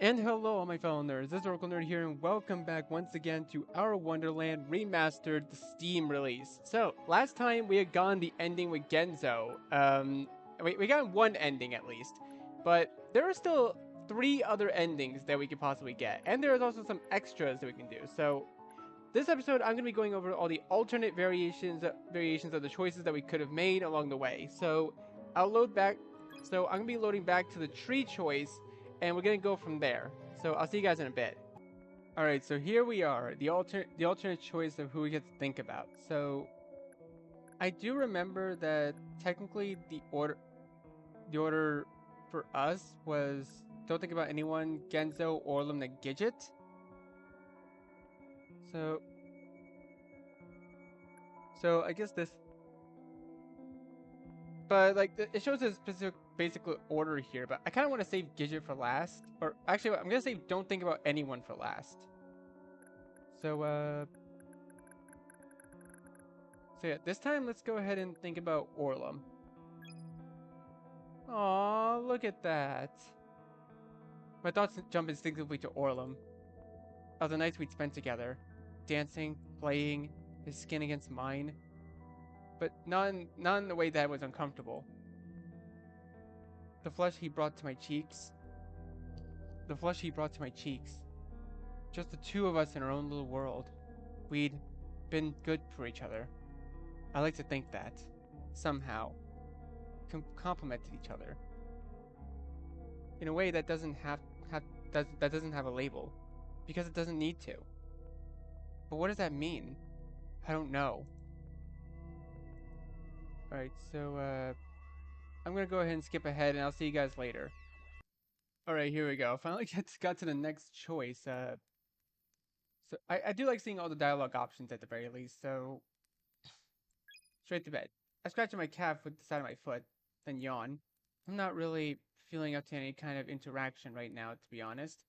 And hello, all my fellow nerds. This is Oracle Nerd here, and welcome back once again to our Wonderland Remastered Steam release. So, last time we had gotten the ending with Genzo. We got one ending at least, but there are still three other endings that we could possibly get, and there is also some extras that we can do. So, this episode, I'm going to be going over all the alternate variations of the choices that we could have made along the way. So, I'll load back. So, I'm going to be loading back to the tree choice, and we're going to go from there. So, I'll see you guys in a bit. All right, so here we are, the alternate choice of who we get to think about. So, I do remember that technically the order for us was don't think about anyone, Genzo, Orlum, then Gidget. So, so I guess this, but like it shows a specific basic order here. But I kind of want to save Gidget for last, or actually, I'm gonna save don't think about anyone for last. So so yeah, this time let's go ahead and think about Orlum. Aw, look at that. My thoughts jump instinctively to Orlum, of the nights we'd spent together, dancing, playing, his skin against mine, but not in the way that was uncomfortable. The flush he brought to my cheeks, the flush he brought to my cheeks. Just the two of us in our own little world. We'd been good for each other. I like to think that, somehow, complemented each other in a way that that doesn't have a label, because it doesn't need to. But what does that mean? I don't know. All right, so I'm gonna go ahead and skip ahead, and I'll see you guys later. All right, here we go. Finally got to the next choice. So I do like seeing all the dialogue options at the very least. So straight to bed. I scratch at my calf with the side of my foot, then yawn. I'm not really feeling up to any kind of interaction right now, to be honest.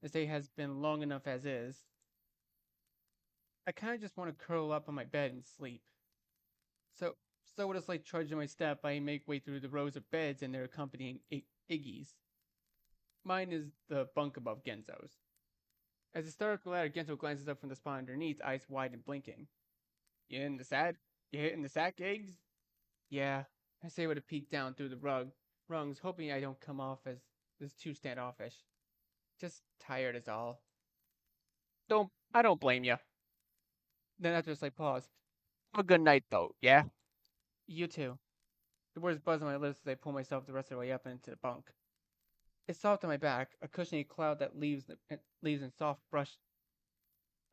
This day has been long enough as is. I kind of just want to curl up on my bed and sleep. So, so with a slight trudge in my step, I make way through the rows of beds and their accompanying Iggy's. Mine is the bunk above Genzo's. As I start up the ladder, Genzo glances up from the spot underneath, eyes wide and blinking. You in the sack? You hitting the sack, Eggs? Yeah, I say with a peek down through the rungs, hoping I don't come off as too standoffish. Just tired is all. I don't blame you. Then after a slight pause, have a good night though, yeah? You too. The words buzz on my lips as I pull myself the rest of the way up into the bunk. It's soft on my back, a cushiony cloud that leaves in soft brush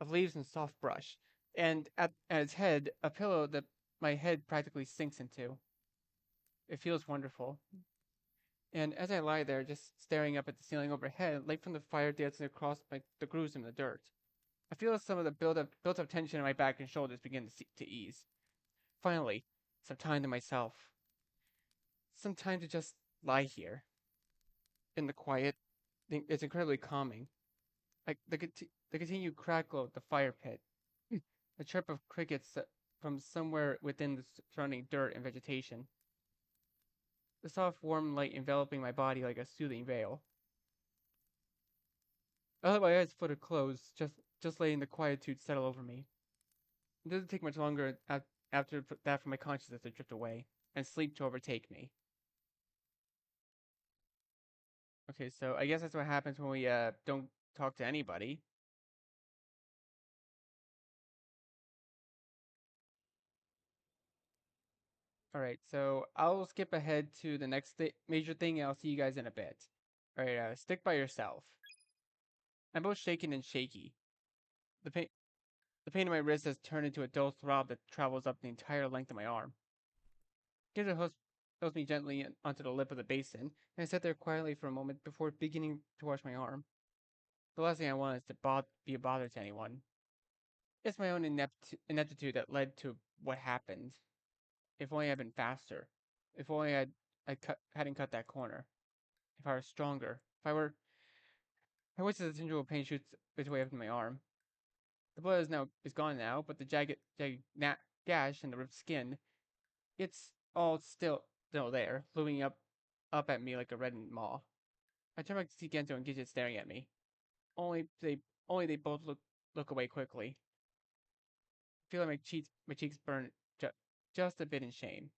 of leaves and soft brush, and at its head, a pillow that my head practically sinks into. It feels wonderful. And as I lie there, just staring up at the ceiling overhead, light from the fire dancing across the grooves in the dirt, I feel as some of the built up tension in my back and shoulders begin to ease. Finally, some time to myself. Some time to just lie here in the quiet. It's incredibly calming. Like the continued crackle of the fire pit, the chirp of crickets from somewhere within the surrounding dirt and vegetation, the soft warm light enveloping my body like a soothing veil. I let my eyes flutter closed, just letting the quietude settle over me. It doesn't take much longer after that for my consciousness to drift away and sleep to overtake me. Okay, so I guess that's what happens when we don't talk to anybody. All right, so I'll skip ahead to the next major thing, and I'll see you guys in a bit. All right, stick by yourself. I'm both shaken and shaky. The pain, the pain in my wrist has turned into a dull throb that travels up the entire length of my arm. Giza holds me gently onto the lip of the basin, and I sit there quietly for a moment before beginning to wash my arm. The last thing I want is to be a bother to anyone. It's my own ineptitude that led to what happened. If only I'd been faster. If only hadn't cut that corner. If I were stronger. If I were. I wish the tingle of pain shoots its way up in my arm. The blood is gone now, but the gash in the ripped skin, it's all still there, looming up at me like a reddened maw. I turn back to see Gento and Gidget staring at me. Only they only they both look away quickly. I feel like my cheeks burn just a bit in shame.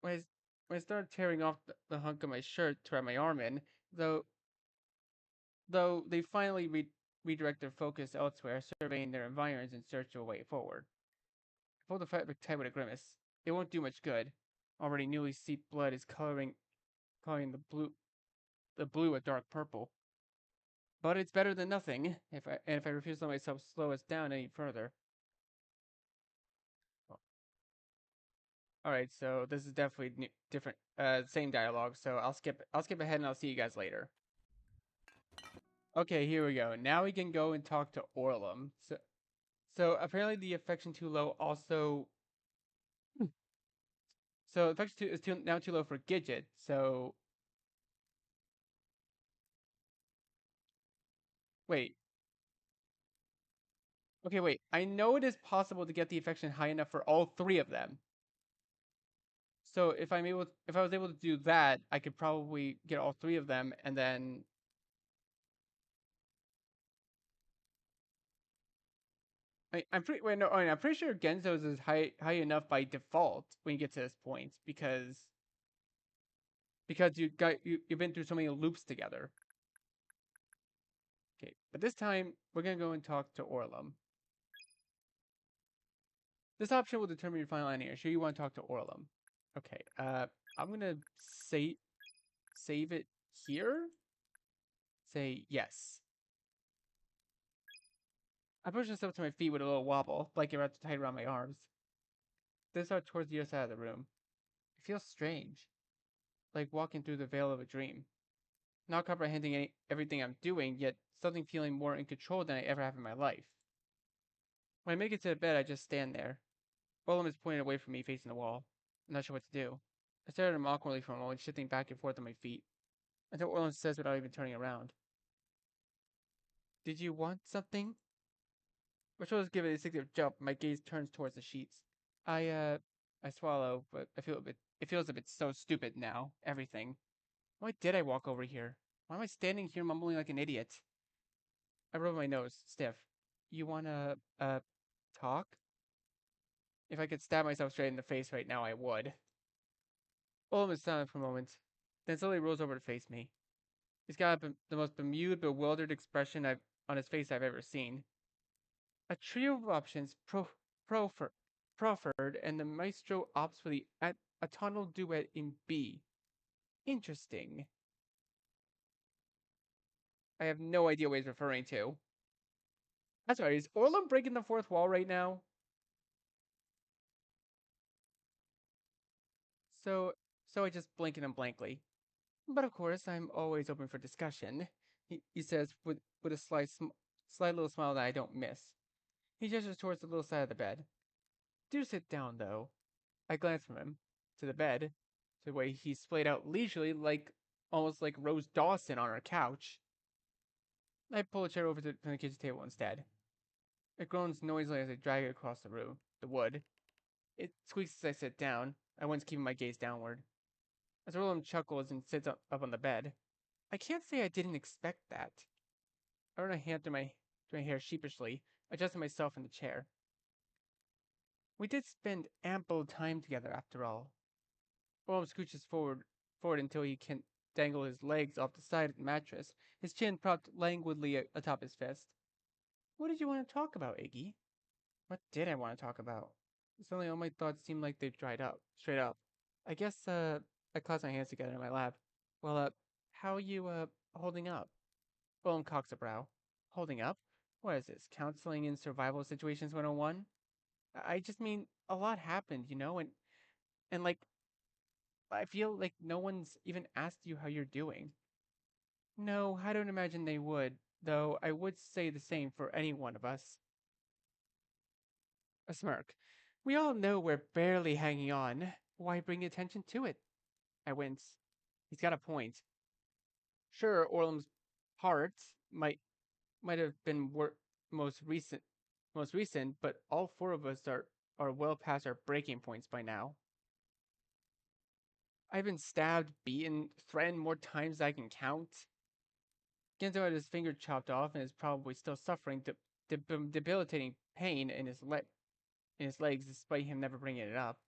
When I, when I started tearing off the hunk of my shirt to wrap my arm in, though though they finally redirect their focus elsewhere, surveying their environs in search of a way forward. I pulled the fabric tight with a grimace. It won't do much good. Already newly steeped blood is coloring the blue a dark purple. But it's better than nothing. If I refuse to let myself slow us down any further. All right, so this is definitely different. Same dialogue. So I'll skip ahead and I'll see you guys later. Okay, here we go. Now we can go and talk to Orlum. So apparently the affection too low also. So affection too is now too low for Gidget. So wait. Okay, wait. I know it is possible to get the affection high enough for all three of them. So if I was able to do that, I could probably get all three of them, and then I'm pretty wait no, I'm pretty sure Genzo's is high enough by default when you get to this point because you've been through so many loops together. Okay, but this time we're gonna go and talk to Orlum. This option will determine your final ending. Are you sure you want to talk to Orlum? Okay, I'm gonna save it here. Say yes. I push myself to my feet with a little wobble, like you're about to tight around my arms. Then start towards the other side of the room. It feels strange, like walking through the veil of a dream. Not comprehending everything I'm doing, yet something feeling more in control than I ever have in my life. When I make it to the bed, I just stand there. Olem is pointed away from me, facing the wall. I'm not sure what to do. I stare at him awkwardly for a moment, shifting back and forth on my feet, until Orlin says without even turning around. Did you want something? My shoulders give it a instinctive jump, my gaze turns towards the sheets. I swallow, but it feels a bit so stupid now. Everything. Why did I walk over here? Why am I standing here mumbling like an idiot? I rub my nose, stiff. You wanna, talk? If I could stab myself straight in the face right now, I would. Olin is silent for a moment, then slowly rolls over to face me. He's got the most bemused, bewildered expression on his face I've ever seen. A trio of options profer, proffered, and the maestro opts for a tonal duet in B. Interesting. I have no idea what he's referring to. That's right. Is Orlum breaking the fourth wall right now? So, so I just blink at him blankly. But of course, I'm always open for discussion. He says with a slight little smile that I don't miss. He gestures towards the little side of the bed. Do sit down, though. I glance from him to the bed, to the way he's splayed out leisurely, almost like Rose Dawson on her couch. I pull a chair over to the kitchen table instead. It groans noisily as I drag it across the room, the wood. It squeaks as I sit down, at once keeping my gaze downward. As Roland chuckles and sits up on the bed. I can't say I didn't expect that. I run a hand through my hair sheepishly, adjusting myself in the chair. We did spend ample time together, after all. Roland scooches forward until he can dangle his legs off the side of the mattress, his chin propped languidly atop his fist. What did you want to talk about, Iggy? What did I want to talk about? Suddenly all my thoughts seemed like they'd dried up, straight up. I guess, I clasped my hands together in my lap. Well, how are you, holding up? Willem cocks a brow. Holding up? What is this, counseling in survival situations 101? I just mean, a lot happened, and like, I feel like no one's even asked you how you're doing. No, I don't imagine they would, though I would say the same for any one of us. A smirk. We all know we're barely hanging on. Why bring attention to it? I wince. He's got a point. Sure, Orlam's heart might have been most recent, most recent, but all four of us are well past our breaking points by now. I've been stabbed, beaten, threatened more times than I can count. Gento had his finger chopped off and is probably still suffering debilitating pain in his legs despite him never bringing it up.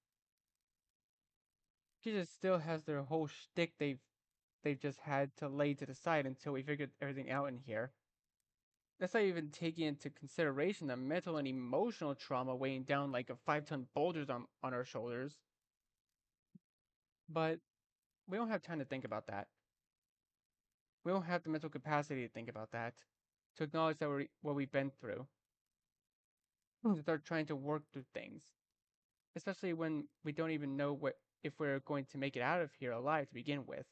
He just still has their whole shtick they've just had to lay to the side until we figured everything out in here. That's not even taking into consideration the mental and emotional trauma weighing down like a 5-ton boulders on our shoulders. But we don't have time to think about that. We don't have the mental capacity to think about that, to acknowledge that what we've been through, to start trying to work through things, especially when we don't even know what if we're going to make it out of here alive to begin with.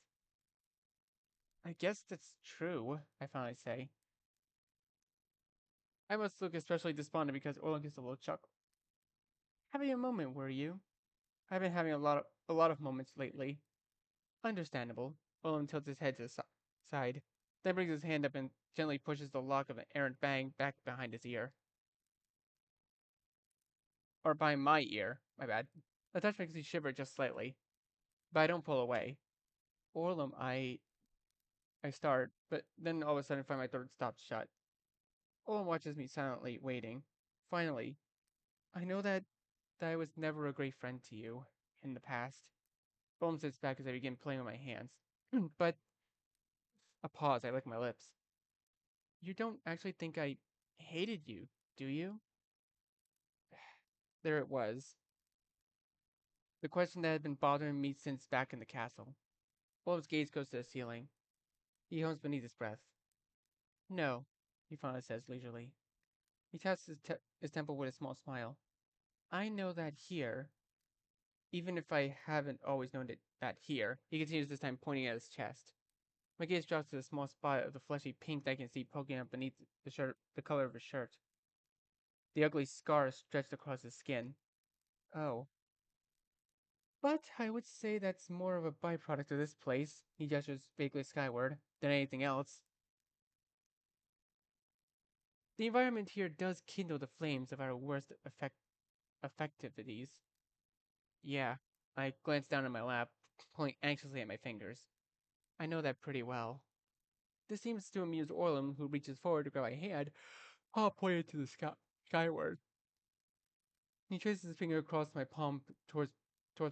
I guess that's true, I finally say. I must look especially despondent because Orlin gets a little chuckle. Having a moment, were you? I've been having a lot of moments lately. Understandable. Orlin tilts his head to the side, then brings his hand up and gently pushes the lock of an errant bang back behind his ear. Or behind my ear, my bad. The touch makes me shiver just slightly, but I don't pull away. Orlum, I start, but then all of a sudden find my throat stopped shut. Orlum watches me silently, waiting. Finally, I know that I was never a great friend to you in the past. Orlum sits back as I begin playing with my hands. But a pause, I lick my lips. You don't actually think I hated you, do you? There it was. The question that had been bothering me since back in the castle. Orlum's gaze goes to the ceiling. He hums beneath his breath. No, he finally says leisurely. He taps his temple with a small smile. I know that here, even if I haven't always known that here, he continues this time pointing at his chest. My gaze drops to the small spot of the fleshy pink that I can see poking up beneath the color of his shirt. The ugly scar stretched across his skin. Oh. But I would say that's more of a byproduct of this place, he gestures vaguely skyward, than anything else. The environment here does kindle the flames of our worst affectivities. Yeah, I glance down at my lap, pulling anxiously at my fingers. I know that pretty well. This seems to amuse Orlum, who reaches forward to grab my hand, all pointed to the skyward. He traces his finger across my palm towards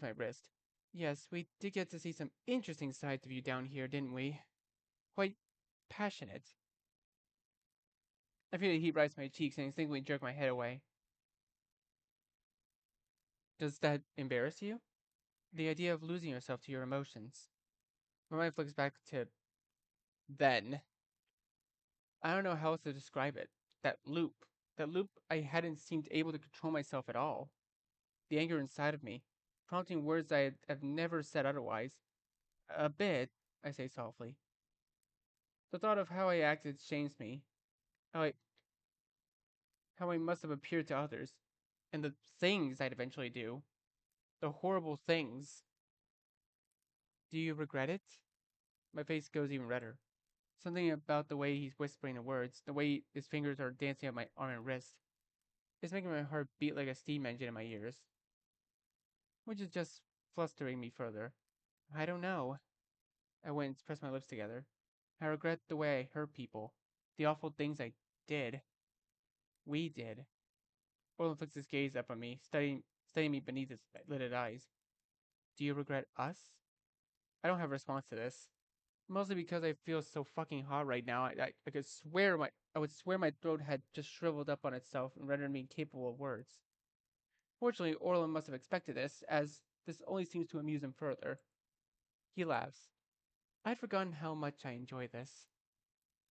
my wrist. Yes, we did get to see some interesting sides of you down here, didn't we? Quite passionate. I feel the heat rise to my cheeks and instinctively jerk my head away. Does that embarrass you? The idea of losing yourself to your emotions. My mind flicks back to then. I don't know how else to describe it. That loop. That loop I hadn't seemed able to control myself at all. The anger inside of me, prompting words I have never said otherwise. A bit, I say softly. The thought of how I acted shames me. How I how I must have appeared to others. And the things I'd eventually do. The horrible things. Do you regret it? My face goes even redder. Something about the way he's whispering the words, the way his fingers are dancing up my arm and wrist, is making my heart beat like a steam engine in my ears, which is just flustering me further. I don't know. I went and pressed my lips together. I regret the way I hurt people, the awful things I did. We did. Orlin flicks his gaze up on me, studying me beneath his lidded eyes. Do you regret us? I don't have a response to this. Mostly because I feel so fucking hot right now. I would swear my throat had just shriveled up on itself and rendered me incapable of words. Fortunately, Orlin must have expected this, as this only seems to amuse him further. He laughs. I'd forgotten how much I enjoy this.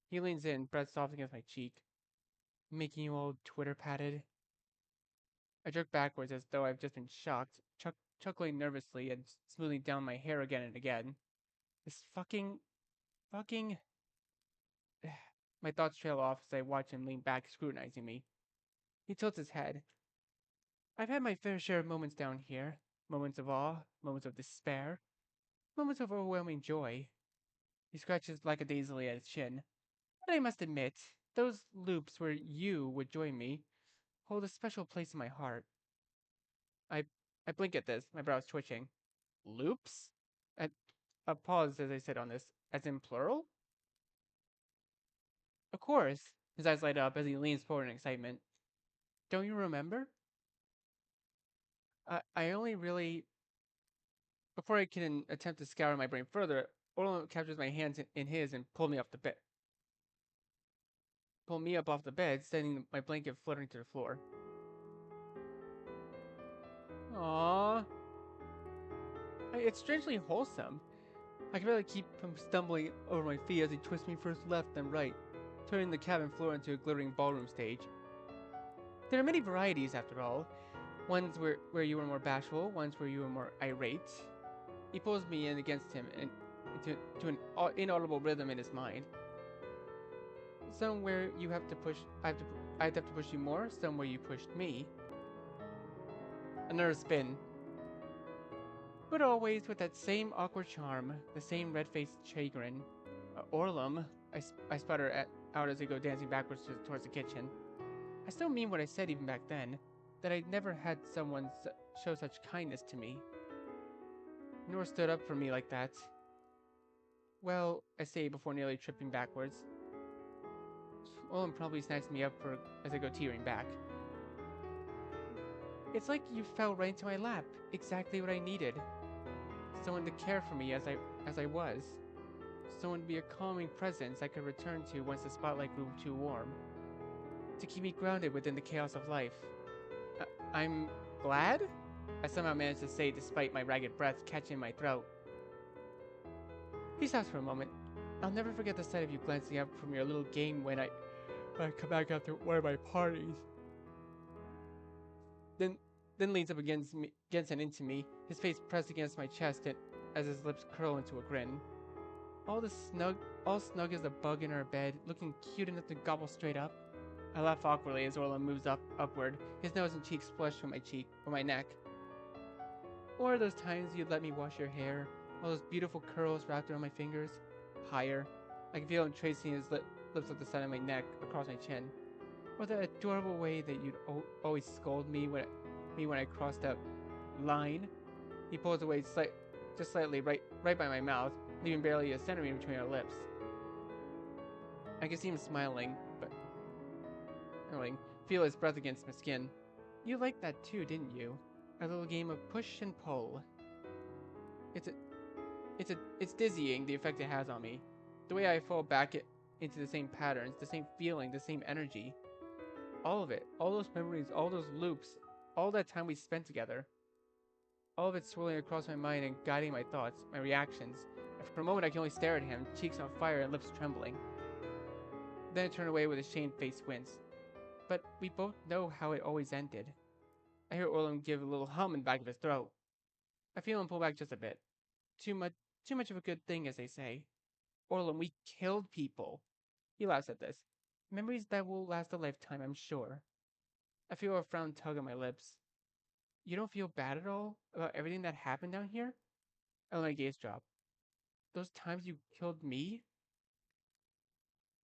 He leans in, breath soft against my cheek. Making you all Twitter patted. I jerk backwards as though I've just been shocked, chuckling nervously and smoothing down my hair again and again. This fucking. My thoughts trail off as I watch him lean back, scrutinizing me. He tilts his head. I've had my fair share of moments down here. Moments of awe, moments of despair, moments of overwhelming joy. He scratches lackadaisically at his chin. But I must admit, those loops where you would join me hold a special place in my heart. I I blink at this, my brows twitching. Loops? A pause as I said on this, as in plural? Of course. His eyes light up as he leans forward in excitement. Don't you remember? I only really. Before I can attempt to scour my brain further, Orlando captures my hands in his and pull me off the bed. Pull me up off the bed, sending my blanket fluttering to the floor. Aww. It's strangely wholesome. I can barely keep from stumbling over my feet as he twists me first left then right, turning the cabin floor into a glittering ballroom stage. There are many varieties, after all. Ones where you are more bashful, ones where you are more irate. He pulls me in against him and to an inaudible rhythm in his mind. Some where you have to push, I'd have to push you more. Some where you pushed me. Another spin, but always with that same awkward charm, the same red-faced chagrin. Orlum, I sputter out as I go dancing backwards towards the kitchen. I still mean what I said even back then, that I'd never had someone show such kindness to me. Nor stood up for me like that. Well, I say before nearly tripping backwards. Orlum probably snatched me up as I go teetering back. It's like you fell right into my lap, exactly what I needed. Someone to care for me as I was. Someone to be a calming presence I could return to once the spotlight grew too warm. To keep me grounded within the chaos of life. I'm glad? I somehow managed to say despite my ragged breath catching in my throat. He stops for a moment. I'll never forget the sight of you glancing up from your little game when I come back after one of my parties. Then leans up against and into me, his face pressed against my chest as his lips curl into a grin. All snug as a bug in our bed, looking cute enough to gobble straight up. I laugh awkwardly as Orla moves upward, his nose and cheeks flush from my neck. Or those times you'd let me wash your hair, all those beautiful curls wrapped around my fingers. Higher. I can feel him tracing his lips up the side of my neck, across my chin. Or the adorable way that you'd always scold me when I crossed that line. He pulls away just slightly right by my mouth, leaving barely a centimeter between our lips. I can see him smiling, but feel his breath against my skin. You liked that too, didn't you? A little game of push and pull. It's dizzying the effect it has on me. The way I fall back into the same patterns, the same feeling, the same energy. All of it, all those memories, all those loops, all that time we spent together. All of it swirling across my mind and guiding my thoughts, my reactions. And for a moment I can only stare at him, cheeks on fire and lips trembling. Then I turn away with a shamefaced wince. But we both know how it always ended. I hear Orlum give a little hum in the back of his throat. I feel him pull back just a bit. Too much of a good thing, as they say. Orlum, we killed people. He laughs at this. Memories that will last a lifetime, I'm sure. I feel a frown tug on my lips. You don't feel bad at all about everything that happened down here? I let my gaze drop. Those times you killed me?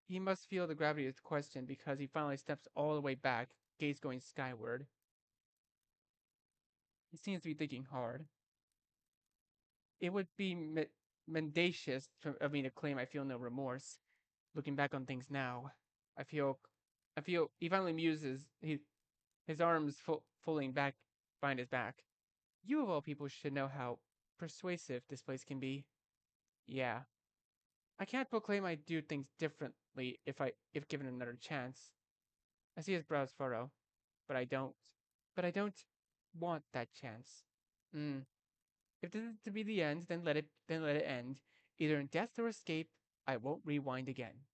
He must feel the gravity of the question because he finally steps all the way back, gaze going skyward. He seems to be thinking hard. It would be mendacious of me to claim I feel no remorse. Looking back on things now, I feel. He finally muses. His arms folding back behind his back. You of all people should know how persuasive this place can be. Yeah, I can't proclaim I do things differently if given another chance. I see his brows furrow, but I don't. But I don't want that chance. Hmm. If this is to be the end, then let it end. Either in death or escape, I won't rewind again.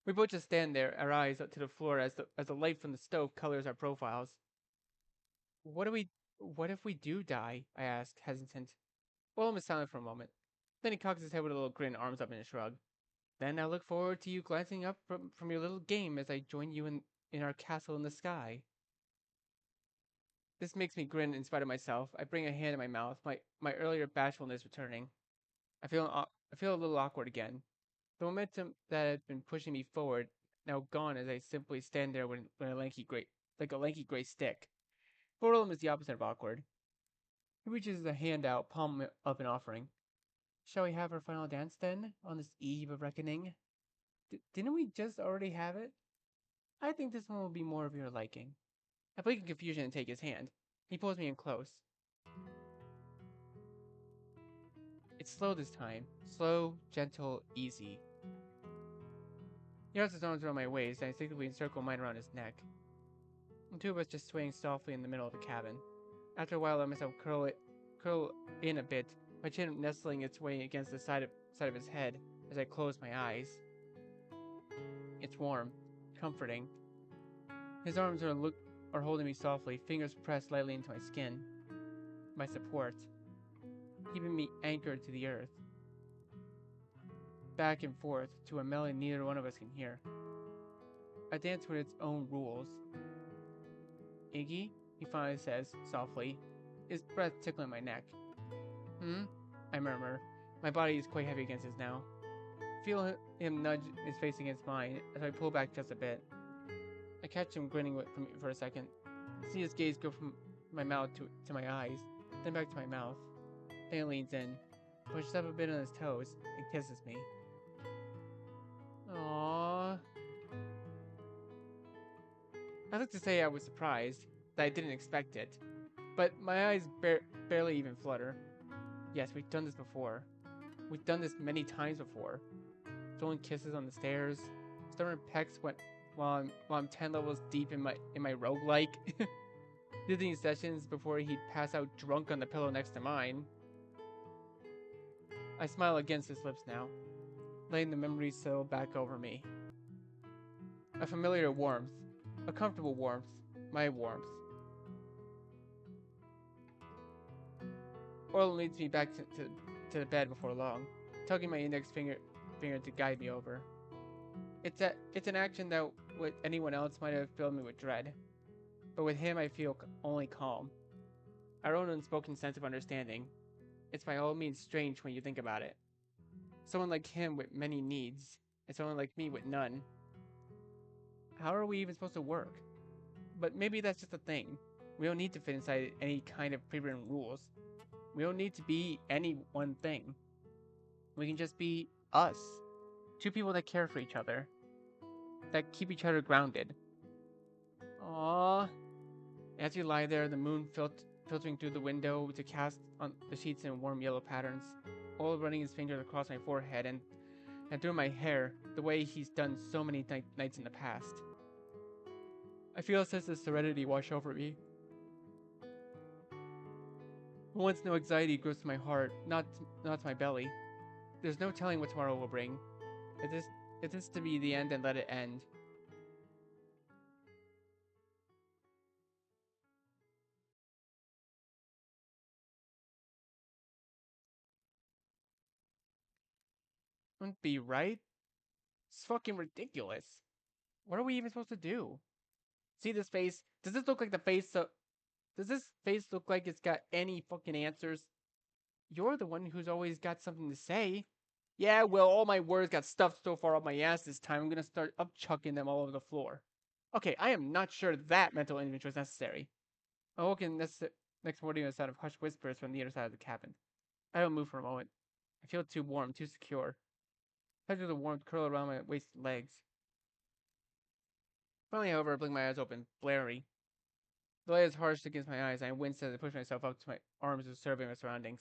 We both just stand there, our eyes up to the floor as the light from the stove colors our profiles. What do we what if we do die? I ask, hesitant. Willem is silent for a moment. Then he cocks his head with a little grin, arms up in a shrug. Then I look forward to you glancing up from your little game as I join you in our castle in the sky. This makes me grin in spite of myself. I bring a hand in my mouth, my earlier bashfulness returning. I feel a little awkward again. The momentum that had been pushing me forward now gone as I simply stand there with a lanky gray stick. Forlum is the opposite of awkward. He reaches a hand out, palm up in offering. Shall we have our final dance then, on this eve of reckoning? Didn't we just already have it? I think this one will be more of your liking. I blink in confusion and take his hand. He pulls me in close. It's slow this time. Slow, gentle, easy. He wraps his arms around my waist, and I instinctively encircle mine around his neck. The two of us just swaying softly in the middle of the cabin. After a while, I let myself curl in a bit, my chin nestling its way against the side of his head as I close my eyes. It's warm, comforting. His arms are holding me softly, fingers pressed lightly into my skin. My support, keeping me anchored to the earth. Back and forth to a melody neither one of us can hear. A dance with its own rules. Iggy, he finally says, softly, his breath tickling my neck. Hmm? I murmur. My body is quite heavy against his now. Feel him nudge his face against mine as I pull back just a bit. I catch him grinning for a second. See his gaze go from my mouth to my eyes, then back to my mouth. Then he leans in, pushes up a bit on his toes, and kisses me. Aww. I'd like to say I was surprised, that I didn't expect it, but my eyes barely even flutter. Yes, we've done this before. We've done this many times before. Stolen kisses on the stairs, stubborn pecks while I'm 10 levels deep in my roguelike. Visiting sessions before he'd pass out drunk on the pillow next to mine. I smile against his lips now, letting the memories settle back over me. A familiar warmth, a comfortable warmth, my warmth. Oil leads me back to the bed before long, tugging my index finger to guide me over. It's an action that with anyone else might have filled me with dread, but with him I feel only calm. Our own unspoken sense of understanding. It's by all means strange when you think about it. Someone like him with many needs, and someone like me with none. How are we even supposed to work? But maybe that's just a thing. We don't need to fit inside any kind of pre-written rules. We don't need to be any one thing. We can just be us. Two people that care for each other. That keep each other grounded. Aww. As you lie there, the moon filtering through the window to cast on the sheets in warm yellow patterns, Oil running his fingers across my forehead and through my hair, the way he's done so many nights in the past. I feel a sense of serenity wash over me. For once, no anxiety grows to my heart, not to my belly. There's no telling what tomorrow will bring. It is to be the end and let it end. Wouldn't be right? It's fucking ridiculous. What are we even supposed to do? See this face? Does this look like the face of... Does this face look like it's got any fucking answers? You're the one who's always got something to say. Yeah, well, all my words got stuffed so far up my ass this time, I'm gonna start upchucking them all over the floor. Okay, I am not sure that mental image was necessary. I woke in next morning with a sound of hushed whispers from the other side of the cabin. I don't move for a moment. I feel too warm, too secure. Touches of the warmth curl around my wasted legs. Finally, however, I blink my eyes open, blurry. The light is harsh against my eyes, and I wince as I push myself up to my arms to survey my surroundings.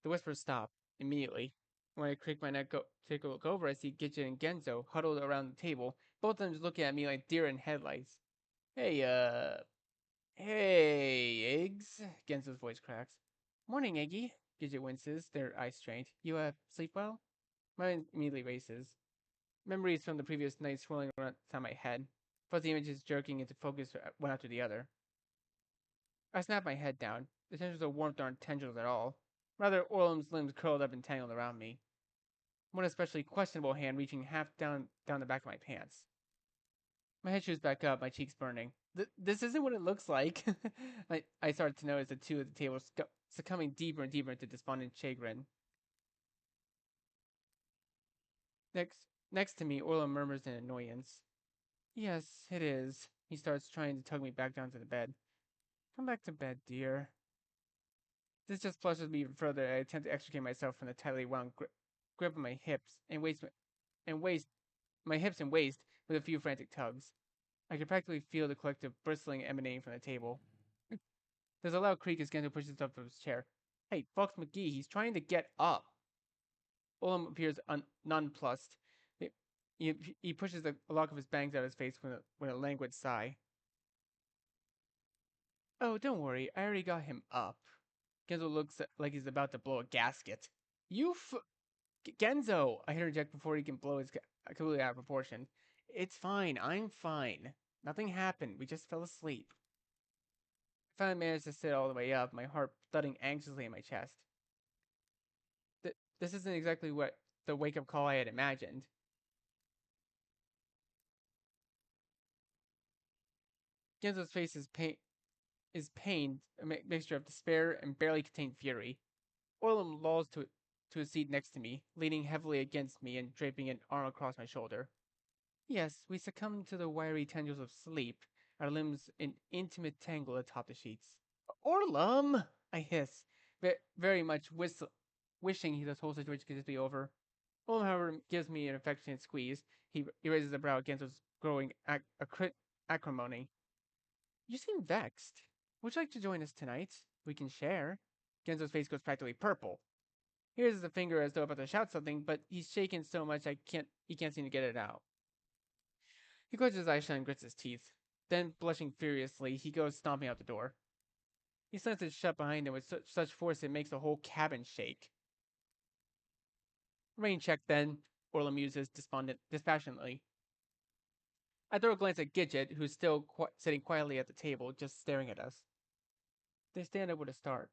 The whispers stop, immediately. When I crank my neck take a look over, I see Gidget and Genzo huddled around the table, both of them just looking at me like deer in headlights. Hey, hey, Eggs, Genzo's voice cracks. Morning, Eggy, Gidget winces, their eyes strained. You, sleep well? My mind immediately races. Memories from the previous night swirling around my head, fuzzy images jerking into focus one after the other. I snap my head down. The tendrils of warmth aren't tendrils at all. Rather, Orlem's limbs curled up and tangled around me. One especially questionable hand reaching half down the back of my pants. My head shoots back up, my cheeks burning. This isn't what it looks like. I started to notice the two at the table succumbing deeper and deeper into despondent chagrin. Next to me, Orlem murmurs in annoyance. Yes, it is. He starts trying to tug me back down to the bed. Come back to bed, dear. This just flushes me even further. I attempt to extricate myself from the tightly wound grip of my hips my hips and waist with a few frantic tugs. I can practically feel the collective bristling emanating from the table. There's a loud creak as Gendo pushes himself from his chair. Hey, Fox McGee, he's trying to get up. Ulam appears nonplussed. He pushes a lock of his bangs out of his face with a languid sigh. Oh, don't worry, I already got him up. Genzo looks like he's about to blow a gasket. Genzo! I interject before he can blow his completely out of proportion. It's fine, I'm fine. Nothing happened, we just fell asleep. I finally managed to sit all the way up, my heart thudding anxiously in my chest. This isn't exactly what the wake-up call I had imagined. Genzo's face is pained, a mixture of despair and barely contained fury. Orlum lolls to a seat next to me, leaning heavily against me and draping an arm across my shoulder. Yes, we succumbed to the wiry tendrils of sleep, our limbs in intimate tangle atop the sheets. Orlum! I hiss, very much wishing this whole situation could just be over. Orlum, however, gives me an affectionate squeeze. He raises a brow against his growing acrimony. You seem vexed. Would you like to join us tonight? We can share. Genzo's face goes practically purple. He raises a finger as though about to shout something, but he's shaken so much he can't seem to get it out. He closes his eyes and grits his teeth. Then, blushing furiously, he goes stomping out the door. He slams it shut behind him with such force it makes the whole cabin shake. Rain check then, Orla muses dispassionately. I throw a glance at Gidget, who's still sitting quietly at the table, just staring at us. They stand up with a start.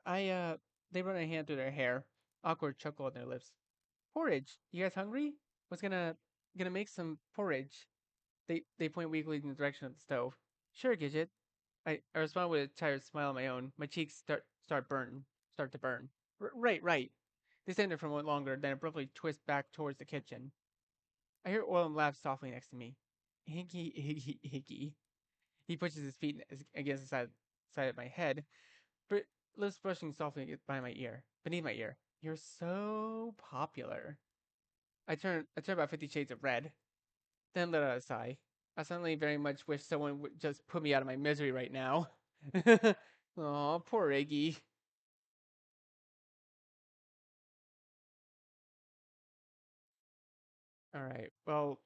They run a hand through their hair, awkward chuckle on their lips. Porridge, you guys hungry? Was gonna make some porridge. They point weakly in the direction of the stove. Sure, Gidget. I respond with a tired smile on my own. My cheeks start to burn. Right. They stand there for a moment longer, then abruptly twist back towards the kitchen. I hear Orlum laugh softly next to me. Higgy. He pushes his feet against the side of my head, but lips brushing softly beneath my ear. You're so popular. I turn about 50 shades of red, then let out a sigh. I suddenly very much wish someone would just put me out of my misery right now. Aw, poor Iggy. Alright, well,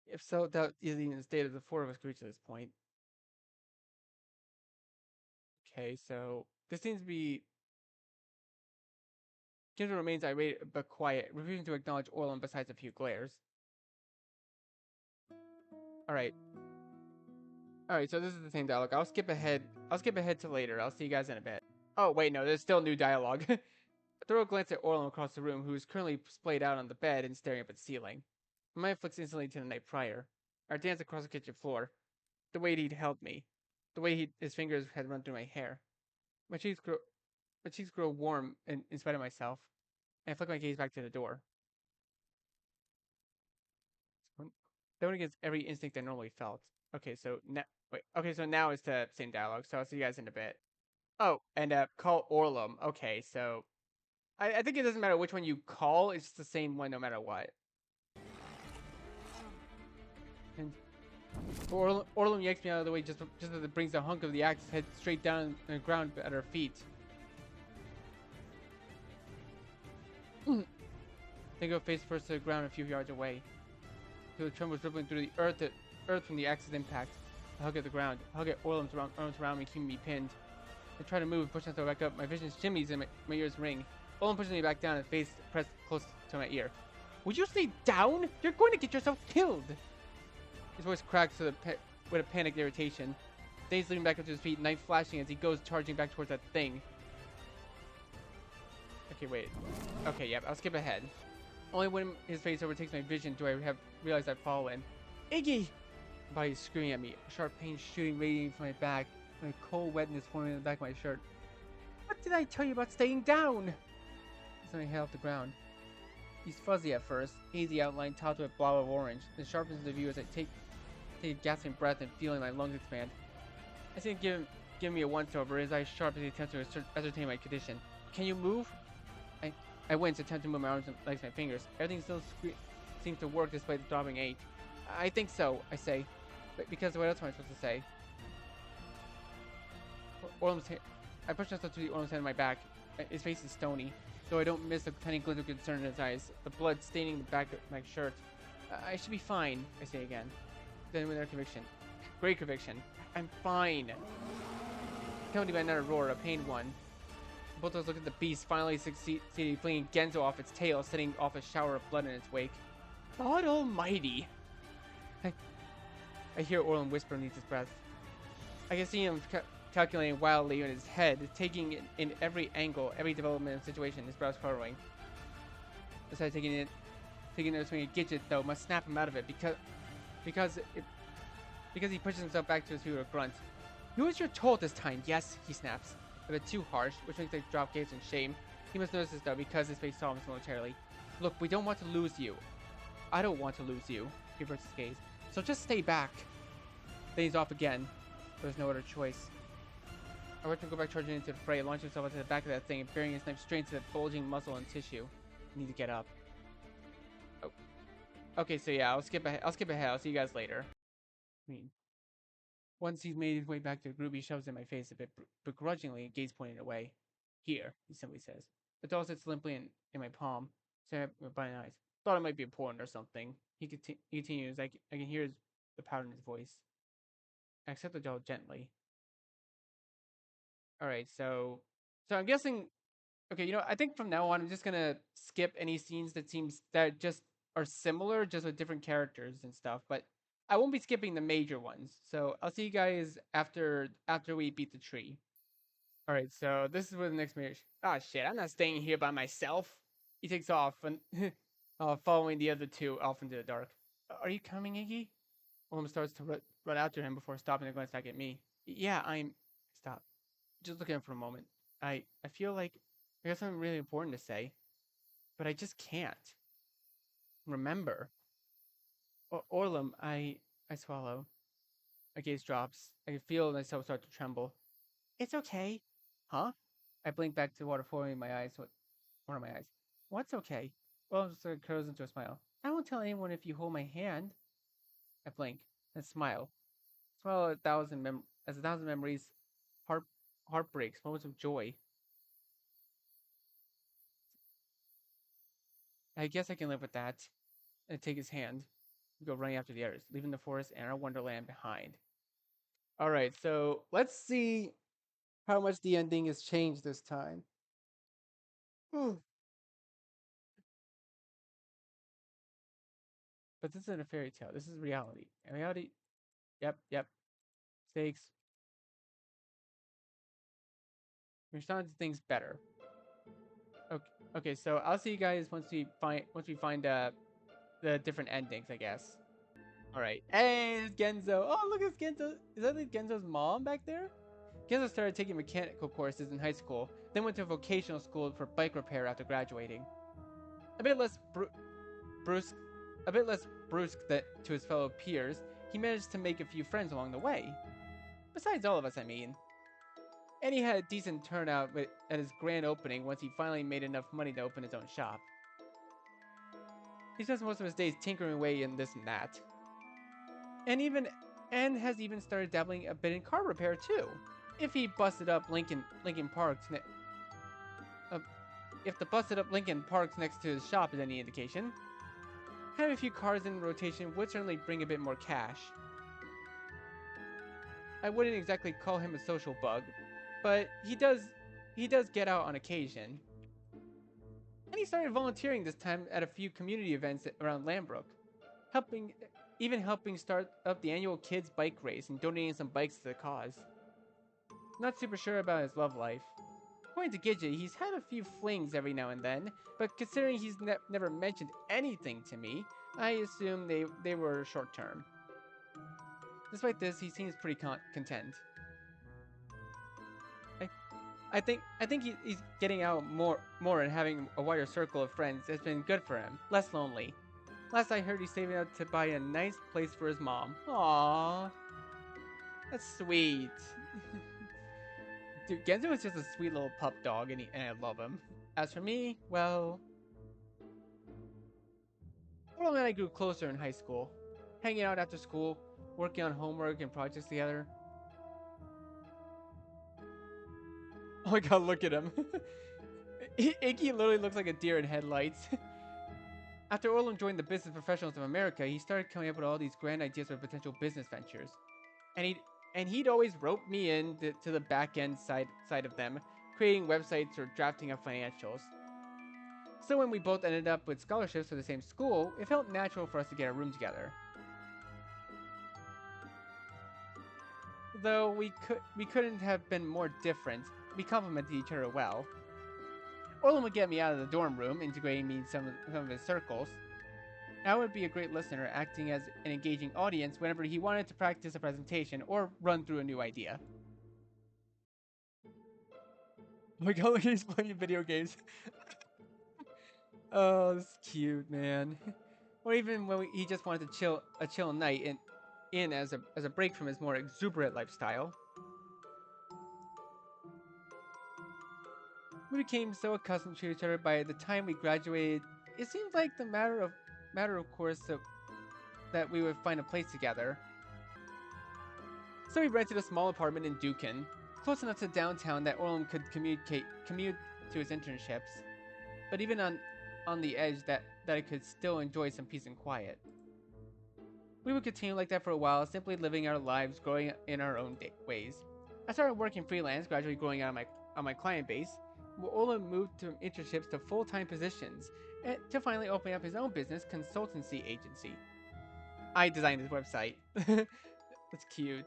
if so, that is even the state of the four of us could reach at this point. Okay, so this seems to be. Kendra remains irate but quiet, refusing to acknowledge Orlin besides a few glares. Alright. Alright, so this is the same dialogue. I'll skip ahead to later. I'll see you guys in a bit. Oh, wait, no, there's still new dialogue. Throw a glance at Orlin across the room, who is currently splayed out on the bed and staring up at the ceiling. My mind flicks instantly to the night prior. Our dance across the kitchen floor. The way he'd held me. The way his fingers had run through my hair. My cheeks grow warm in spite of myself. And I flick my gaze back to the door. That went against every instinct I normally felt. Okay, so now so now it's the same dialogue. So I'll see you guys in a bit. Oh, and call Orlum. Okay, so I think it doesn't matter which one you call. It's the same one no matter what. And Orlum yanks me out of the way just as it brings the hunk of the axe head straight down on the ground at our feet. They go face first to the ground a few yards away. The trembles rippling through the earth from the axe's impact. I hug at the ground. I hug at Orlum's arms around me, keeping me pinned. I try to move and push myself back up. My vision shimmies and my ears ring. Orlum pushes me back down and face pressed close to my ear. Would you stay down? You're going to get yourself killed! His voice cracks with a panicked irritation. Then he's leaning back up to his feet, knife flashing as he goes charging back towards that thing. Okay, wait. Okay, yep, I'll skip ahead. Only when his face overtakes my vision do I have realized I've fallen. Iggy! My body is screaming at me, a sharp pain radiating from my back, and a cold wetness forming in the back of my shirt. What did I tell you about staying down? He's letting my head off the ground. He's fuzzy at first, hazy outline topped with a blob of orange, then sharpens the view as I take a gasping breath and feeling my lungs expand. I seem to give him giving me a once-over, his eyes sharp as he attempts to ascertain my condition. Can you move? I, I wince, attempt to move my arms and legs, my fingers. Everything still seems to work despite the throbbing ache. I think so, I say. But because what else am I supposed to say? I push myself to the Orlem's hand on my back. His face is stony, though I don't miss a tiny glint of concern in his eyes. The blood staining the back of my shirt. I should be fine, I say again. Then with their conviction. Great conviction. I'm fine. Accompanied by another roar, a pained one. Both of us look at the beast, finally succeeding flinging Genzo off its tail, setting off a shower of blood in its wake. God almighty! I hear Orlem whisper beneath his breath. I can see him calculating wildly in his head, taking in every angle, every development of the situation, his brows furrowing. Besides taking another swing at Gidget, though, must snap him out of it because he pushes himself back to his feet with a grunt. You was your toll this time, yes, he snaps. A bit too harsh, which makes the drop gaze in shame. He must notice this though, because his face softens momentarily. Look, we don't want to lose you. I don't want to lose you, he averts his gaze. So just stay back. Then he's off again. There's no other choice. I watch him go back charging into the fray, launch himself into the back of that thing, and burying his knife straight into the bulging muscle and tissue. I need to get up. Oh. Okay, so yeah, I'll skip ahead. I'll see you guys later. Once he's made his way back to the group, he shoves in my face a bit begrudgingly, gaze pointing away. Here, he simply says. The doll sits limply in my palm, staring at my eyes. Thought it might be important or something. He continues. I can hear the pout in his voice. I accept the doll gently. Alright, so I'm guessing. Okay, I think from now on I'm just gonna skip any scenes that just are similar, just with different characters and stuff. But I won't be skipping the major ones. So I'll see you guys after we beat the tree. All right, so this is where the next major. Ah, shit! I'm not staying here by myself. He takes off and following the other two off into the dark. Are you coming, Iggy? Orm starts to run after him before stopping to glance back at me. Yeah, I'm. Stop. Just looking at him for a moment. I feel like I got something really important to say, but I just can't. Remember. Orlem, I swallow. My gaze drops. I can feel myself start to tremble. It's okay. Huh? I blink back to water flowing in my eyes. One of my eyes. What's okay? Orlem sort of curls into a smile. I won't tell anyone if you hold my hand. I blink and smile. Smile as a thousand memories, heartbreaks, moments of joy. I guess I can live with that. And take his hand. We go running after the others, leaving the forest and our Wonderland behind. All right, so let's see how much the ending has changed this time. But this isn't a fairy tale. This is reality. And reality, yep. Stakes. We're starting to things better. Okay. So I'll see you guys once we find the different endings, I guess. All right. Hey, it's Genzo. Oh, look, it's Genzo. Is that Genzo's mom back there? Genzo started taking mechanical courses in high school, then went to a vocational school for bike repair after graduating. A bit less brusque to his fellow peers, he managed to make a few friends along the way. Besides all of us, I mean. And he had a decent turnout at his grand opening once he finally made enough money to open his own shop. He spends most of his days tinkering away in this and that. And has even started dabbling a bit in car repair too. If he busted up Lincoln Parks, if the busted up Lincoln Parks next to his shop is any indication, having a few cars in rotation would certainly bring a bit more cash. I wouldn't exactly call him a social bug, but he does get out on occasion. And he started volunteering this time at a few community events around Lambrook, helping start up the annual kids bike race and donating some bikes to the cause. Not super sure about his love life. According to Gidget, he's had a few flings every now and then, but considering he's never mentioned anything to me, I assume they were short term. Despite this, he seems pretty content. I think he's getting out more and having a wider circle of friends has been good for him, less lonely. Last I heard, he's saving up to buy a nice place for his mom. Aww, that's sweet. Dude, Genzo is just a sweet little pup dog, and I love him. As for me, well, Earl and I grew closer in high school, hanging out after school, working on homework and projects together. Oh my god, look at him. Iggy literally looks like a deer in headlights. After Orlum joined the Business Professionals of America, he started coming up with all these grand ideas for potential business ventures. And he'd always rope me in to the back end side of them, creating websites or drafting up financials. So when we both ended up with scholarships for the same school, it felt natural for us to get a room together. Though we couldn't have been more different. We complemented each other well. Orlin would get me out of the dorm room, integrating me in some of his circles. I would be a great listener, acting as an engaging audience whenever he wanted to practice a presentation or run through a new idea. Oh my god, look, he's playing video games. Oh, this is cute, man. Or even when he just wanted to chill night in as a break from his more exuberant lifestyle. We became so accustomed to each other by the time we graduated. It seemed like the matter of course that we would find a place together. So we rented a small apartment in Dukin, close enough to downtown that Orlum could commute to his internships, but even on the edge that I could still enjoy some peace and quiet. We would continue like that for a while, simply living our lives, growing in our own ways. I started working freelance, gradually growing out on my client base. Ola moved from internships to full-time positions, to finally open up his own business consultancy agency. I designed his website. That's cute.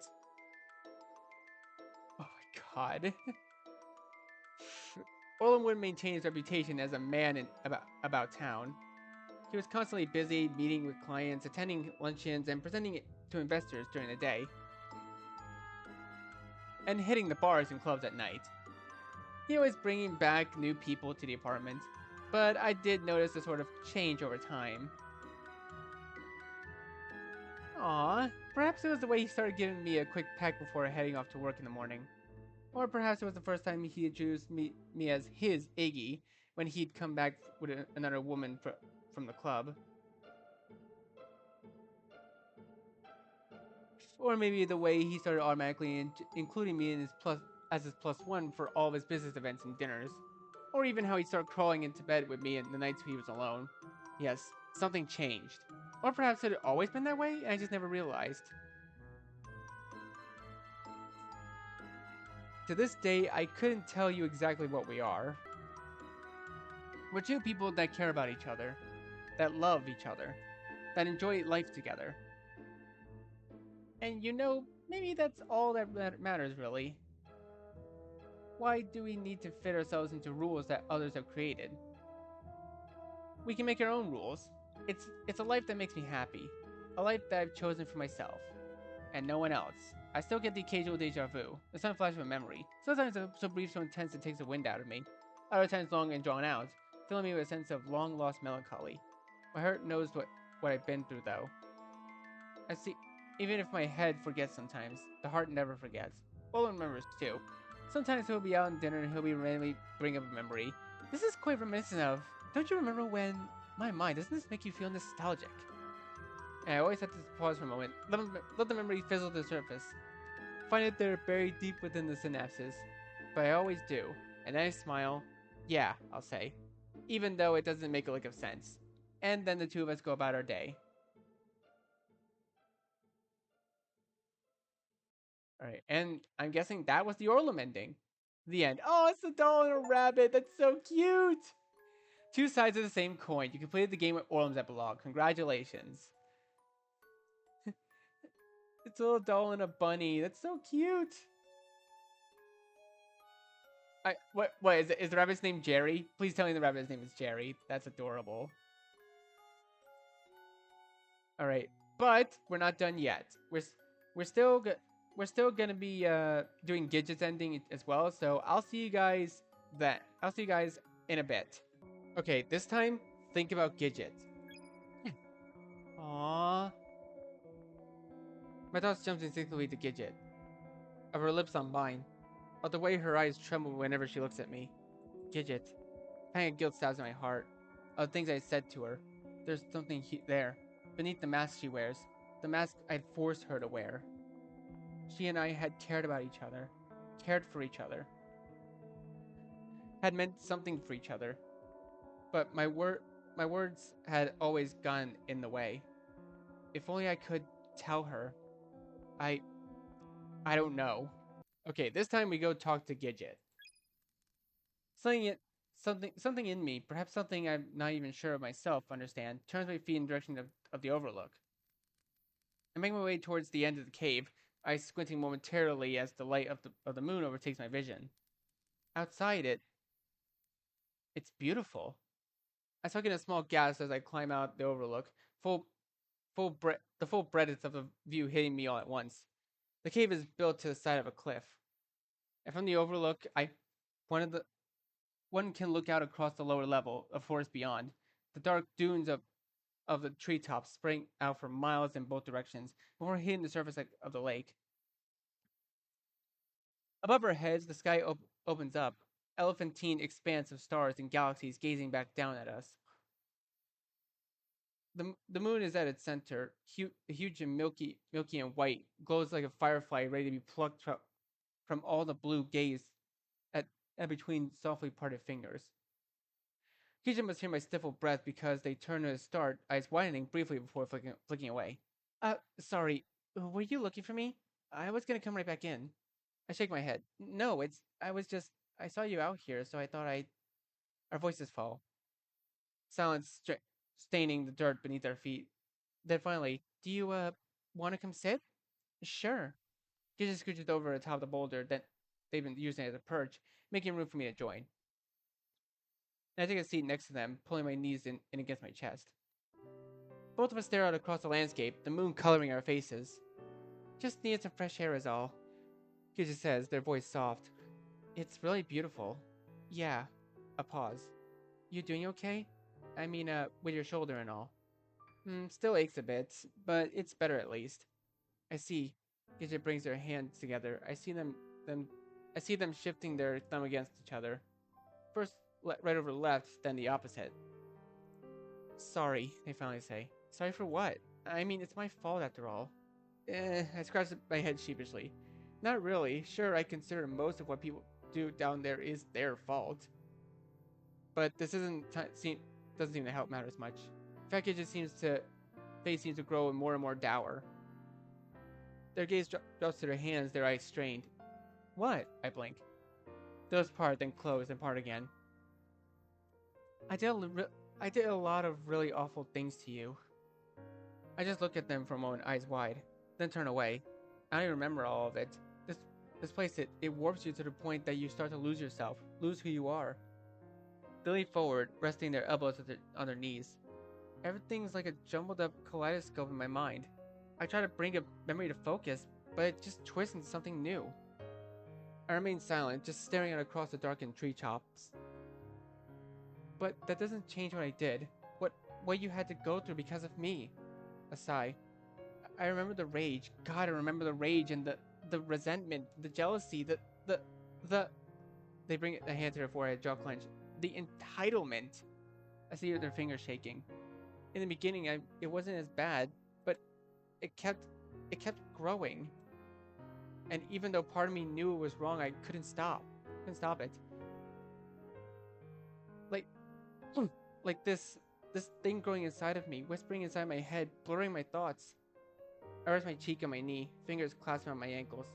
Oh my god. Orlin would maintain his reputation as a man about town. He was constantly busy meeting with clients, attending luncheons, and presenting to investors during the day, and hitting the bars and clubs at night. He was bringing back new people to the apartment, but I did notice a sort of change over time. Aww, perhaps it was the way he started giving me a quick peck before heading off to work in the morning. Or perhaps it was the first time he introduced me as his Iggy when he'd come back with another woman from the club. Or maybe the way he started automatically including me in his as his plus one for all of his business events and dinners. Or even how he started crawling into bed with me in the nights he was alone. Yes, something changed. Or perhaps it had always been that way and I just never realized. To this day, I couldn't tell you exactly what we are. We're two people that care about each other, that love each other, that enjoy life together. And maybe that's all that matters really. Why do we need to fit ourselves into rules that others have created? We can make our own rules. It's a life that makes me happy, a life that I've chosen for myself, and no one else. I still get the occasional deja vu, the sudden flash of a memory. Sometimes so brief, so intense it takes the wind out of me. Other times long and drawn out, filling me with a sense of long lost melancholy. My heart knows what I've been through though. I see, even if my head forgets sometimes, the heart never forgets. Olin remembers too. Sometimes he'll be out on dinner and he'll be randomly bring up a memory. This is quite reminiscent of, don't you remember when, my mind, doesn't this make you feel nostalgic? And I always have to pause for a moment, let the memory fizzle to the surface. Find it there buried deep within the synapses. But I always do, and then I smile. Yeah, I'll say. Even though it doesn't make a lick of sense. And then the two of us go about our day. Alright, and I'm guessing that was the Orlum ending. The end. Oh, it's a doll and a rabbit. That's so cute. Two sides of the same coin. You completed the game with Orlum's epilogue. Congratulations. It's a little doll and a bunny. That's so cute. What is it? Is the rabbit's name Jerry? Please tell me the rabbit's name is Jerry. That's adorable. All right, but we're not done yet. We're still we're still gonna be doing Gidget's ending as well. So I'll see you guys in a bit. Okay, this time think about Gidget. Aww. My thoughts jumped instinctively to Gidget, of her lips on mine. of the way her eyes tremble whenever she looks at me. Gidget. Pang of guilt stabs in my heart. Of the things I said to her. There's something there, beneath the mask she wears. The mask I'd forced her to wear. She and I had cared about each other. Cared for each other. Had meant something for each other. But my words had always gotten in the way. If only I could tell her. I I don't know. Okay, this time we go talk to Gidget. Something it something in me, perhaps something I'm not even sure of myself, understand, turns my feet in the direction of the overlook. I make my way towards the end of the cave, eyes squinting momentarily as the light of the moon overtakes my vision. Outside it's beautiful. I suck in a small gasp as I climb out the overlook, full the full breadth of the view hitting me all at once. The cave is built to the side of a cliff, and from the overlook, one of the one can look out across the lower level of forest beyond. The dark dunes of the treetops spreading out for miles in both directions before hitting the surface of the lake. Above our heads, the sky opens up, elephantine expanse of stars and galaxies gazing back down at us. The moon is at its center, huge and milky and white, glows like a firefly ready to be plucked from all the blue gaze at, at between softly parted fingers. Kijin must hear my stifled breath because they turn to start, eyes widening briefly before flicking away. Sorry, were you looking for me? I was gonna come right back in. I shake my head. No, I was just, I saw you out here, so I thought I'd. Our voices fall. Silence staining the dirt beneath our feet. Then finally, do you, want to come sit? Sure. Kijin scooches over atop the boulder that they've been using as a perch, making room for me to join. And I take a seat next to them, pulling my knees in against my chest. Both of us stare out across the landscape, the moon coloring our faces. Just need some fresh air is all, Kijin says, their voice soft. It's really beautiful. Yeah. A pause. You doing okay? I mean, with your shoulder and all. Still aches a bit, but it's better at least. I see. Gidget brings their hands together. I see them shifting their thumb against each other. First right over left, then the opposite. Sorry, they finally say. Sorry for what? I mean, it's my fault after all. I scratch my head sheepishly. Not really. Sure, I consider most of what people do down there is their fault. But this doesn't seem to help matters much. In fact, it just face seems to grow more and more dour. Their gaze drops to their hands, their eyes strained. What? I blink. Those part, then close, and part again. I did a lot of really awful things to you. I just look at them for a moment, eyes wide, then turn away. I don't even remember all of it. This place, it warps you to the point that you start to lose yourself, lose who you are. They lean forward, resting their elbows on their knees. Everything's like a jumbled up kaleidoscope in my mind. I try to bring a memory to focus, but it just twists into something new. I remain silent, just staring out across the darkened tree tops. But that doesn't change what I did. What you had to go through because of me. A sigh. I remember the rage. God, I remember the rage and the resentment, the jealousy, the they bring a hand to their forehead, jaw clenched. The entitlement. I see their fingers shaking. In the beginning, it wasn't as bad, but it kept growing. And even though part of me knew it was wrong, I couldn't stop. Couldn't stop it. Like like this thing growing inside of me, whispering inside my head, blurring my thoughts. I rest my cheek on my knee, fingers clasped around my ankles.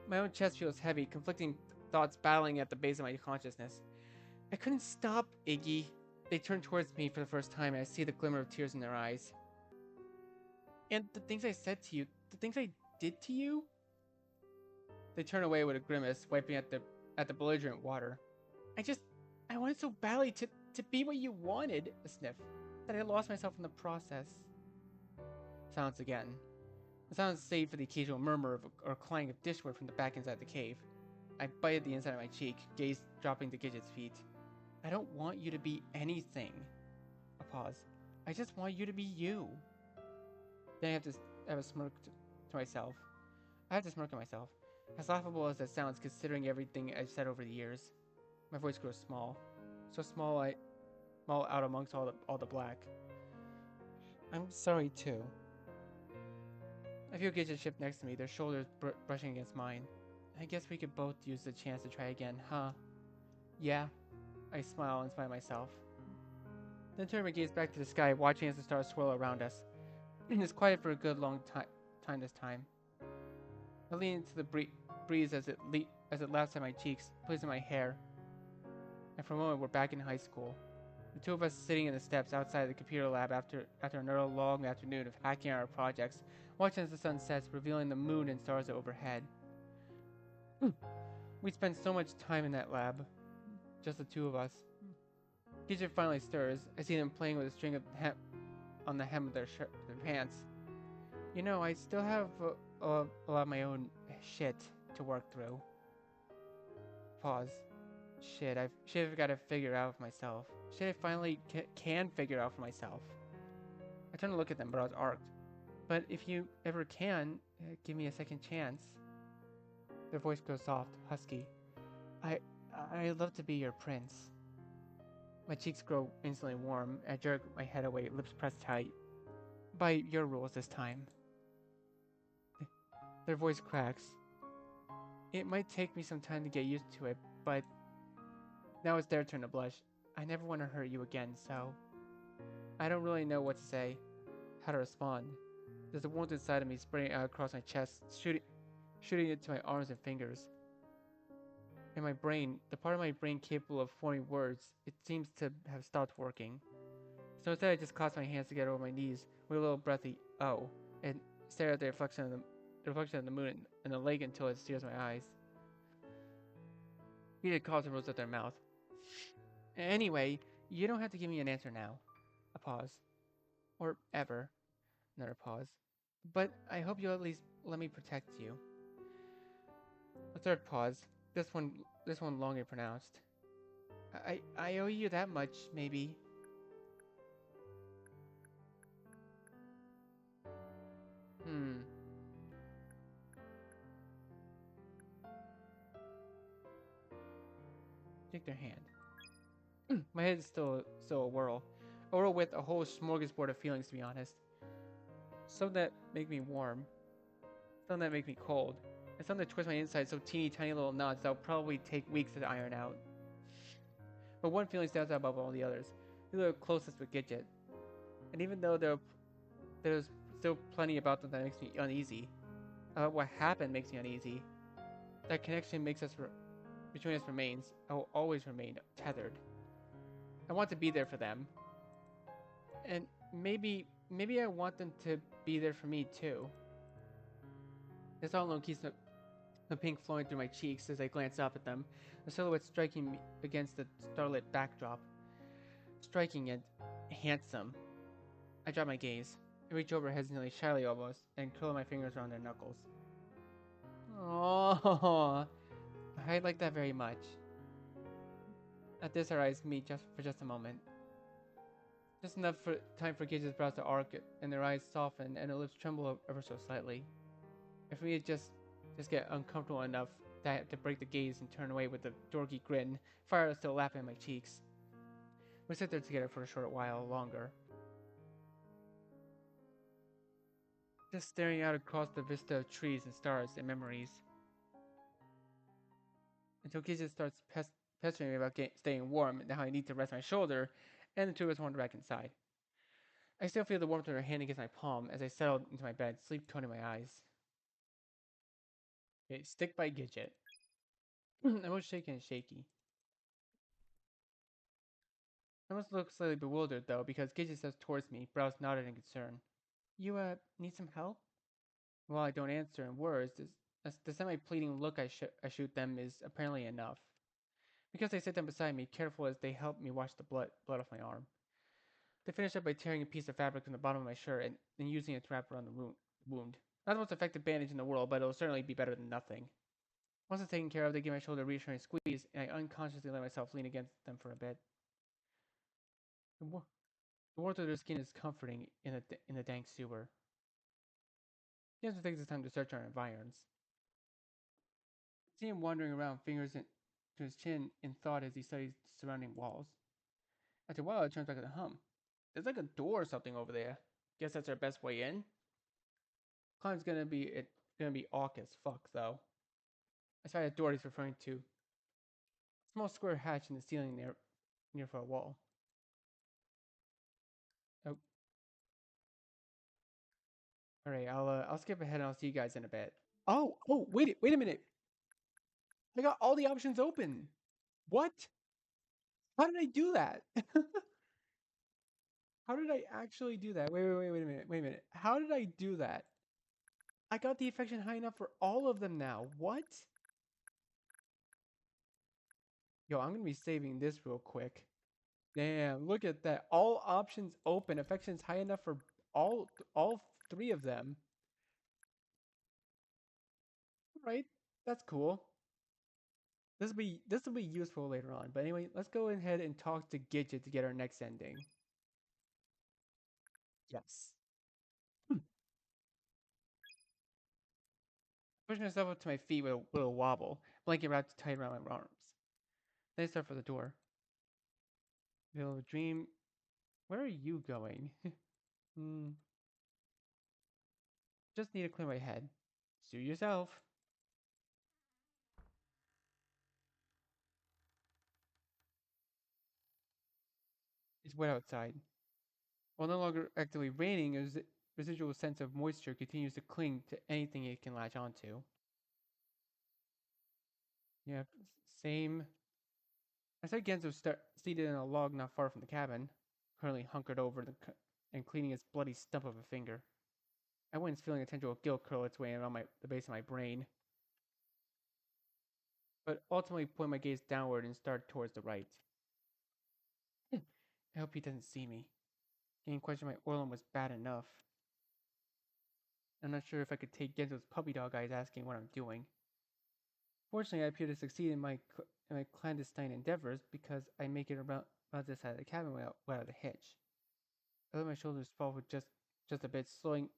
My own chest feels heavy, conflicting thoughts battling at the base of my consciousness. I couldn't stop, Iggy. They turn towards me for the first time, and I see the glimmer of tears in their eyes. And the things I said to you, the things I did to you? They turn away with a grimace, wiping at the belligerent water. I wanted so badly to be what you wanted, a sniff, that I lost myself in the process. Silence again. The silence save for the occasional murmur or clang of dishware from the back inside the cave. I bite at the inside of my cheek, gaze dropping to Gidget's feet. I don't want you to be anything. A pause. I just want you to be you. Then I have a smirk to myself. I have to smirk at myself. As laughable as that sounds, considering everything I've said over the years. My voice grows small. So small I small out amongst all the black. I'm sorry too. I feel Gidget shift next to me, their shoulders brushing against mine. I guess we could both use the chance to try again, huh? Yeah. I smile in spite of myself. Then turn my gaze back to the sky, watching as the stars swirl around us. It's quiet for a good long time this time. I lean into the breeze as it laps at my cheeks, plays in my hair, and for a moment we're back in high school. The two of us sitting in the steps outside the computer lab after another long afternoon of hacking out our projects, watching as the sun sets, revealing the moon and stars overhead. We spent so much time in that lab, just the two of us. Gidget finally stirs. I see them playing with a string of on the hem of their pants. You know, I still have a lot of my own shit to work through. Pause. Shit I've got to figure out for myself. Shit I finally can figure out for myself. I turn to look at them, but I was arced. But if you ever can, give me a second chance. Their voice grows soft, husky. I I'd love to be your prince. My cheeks grow instantly warm. I jerk my head away, lips pressed tight. By your rules this time. Their voice cracks. It might take me some time to get used to it, but now it's their turn to blush. I never want to hurt you again, so I don't really know what to say, how to respond. There's a wound inside of me spreading out across my chest, shooting into my arms and fingers. In my brain, the part of my brain capable of forming words, it seems to have stopped working. So instead, I just clasp my hands together over my knees with a little breathy "oh" and stare at the reflection of the moon and the lake until it sears my eyes. Rita calls and rolls up their mouth. Anyway, you don't have to give me an answer now. A pause. Or ever. Another pause. But I hope you'll at least let me protect you. A third pause. This one long and pronounced. I owe you that much, maybe. Hmm. Take their hand. My head is still a whirl. A whirl with a whole smorgasbord of feelings, to be honest. Some that make me warm, some that make me cold, and some that twist my insides so teeny tiny little knots that'll probably take weeks to iron out. But one feeling stands out above all the others. The little closest with Gidget. And even though there's still plenty about them that makes me uneasy, what happened makes me uneasy. That connection between us remains. I will always remain tethered. I want to be there for them, and maybe I want them to be there for me too. This all alone keeps the pink flowing through my cheeks as I glance up at them, the silhouette striking me against the starlit backdrop. Striking and handsome. I drop my gaze. I reach over hesitantly, shyly almost, and curl my fingers around their knuckles. Oh, I like that very much. At this, our eyes meet just a moment. Just enough for time for Gage's brows to arc and their eyes soften and her lips tremble ever so slightly. And for me to just get uncomfortable enough that I have to break the gaze and turn away with a dorky grin, fire still lapping at my cheeks. We sit there together for a short while longer, just staring out across the vista of trees and stars and memories. Until Gage starts pestering me about staying warm and how I need to rest my shoulder, and the two of us wander back inside. I still feel the warmth of her hand against my palm as I settle into my bed, sleep coating my eyes. Okay, stick by Gidget. I was shaking and shaky. I must look slightly bewildered, though, because Gidget steps towards me, brows knotted in concern. You, need some help? While I don't answer in words, the semi-pleading look I shoot them is apparently enough. Because they sit down beside me, careful as they help me wash the blood off my arm. They finish up by tearing a piece of fabric from the bottom of my shirt and using it to wrap around the wound. Not the most effective bandage in the world, but it'll certainly be better than nothing. Once it's taken care of, they give my shoulder a reassuring squeeze, and I unconsciously let myself lean against them for a bit. The, the warmth of their skin is comforting in the dank sewer. Jensen takes his time to search our environs. See him wandering around, fingers to his chin in thought as he studies the surrounding walls. After a while, it turns back to the hum. There's like a door or something over there. Guess that's our best way in. Climb's gonna be awk as fuck though. I saw that door he's referring to. A small square hatch in the ceiling near for a wall. Oh, all right. I'll skip ahead and I'll see you guys in a bit. Oh, wait a minute. I got all the options open. What? How did I do that? How did I actually do that? Wait a minute. How did I do that? I got the affection high enough for all of them now. What? Yo, I'm gonna be saving this real quick. Damn, look at that. All options open. Affection's high enough for all three of them. Right? That's cool. This will be useful later on. But anyway, let's go ahead and talk to Gidget to get our next ending. Yes. Pushing myself up to my feet with a little wobble, blanket wrapped tight around my arms. Then I start for the door. Middle of a dream. Where are you going? Hmm. Just need to clear my head. Suit yourself. It's wet outside. While no longer actively raining, a residual sense of moisture continues to cling to anything it can latch onto. Yep, same. I saw Genzo seated in a log not far from the cabin, currently hunkered over and cleaning his bloody stump of a finger. I went feeling a tendril of guilt curl its way around the base of my brain, but ultimately point my gaze downward and start towards the right. I hope he doesn't see me. Getting questioned by Orlin was bad enough. I'm not sure if I could take Genzo's puppy dog eyes asking what I'm doing. Fortunately, I appear to succeed in my clandestine endeavors because I make it around this side of the cabin without a hitch. I let my shoulders fall with just a bit, slowing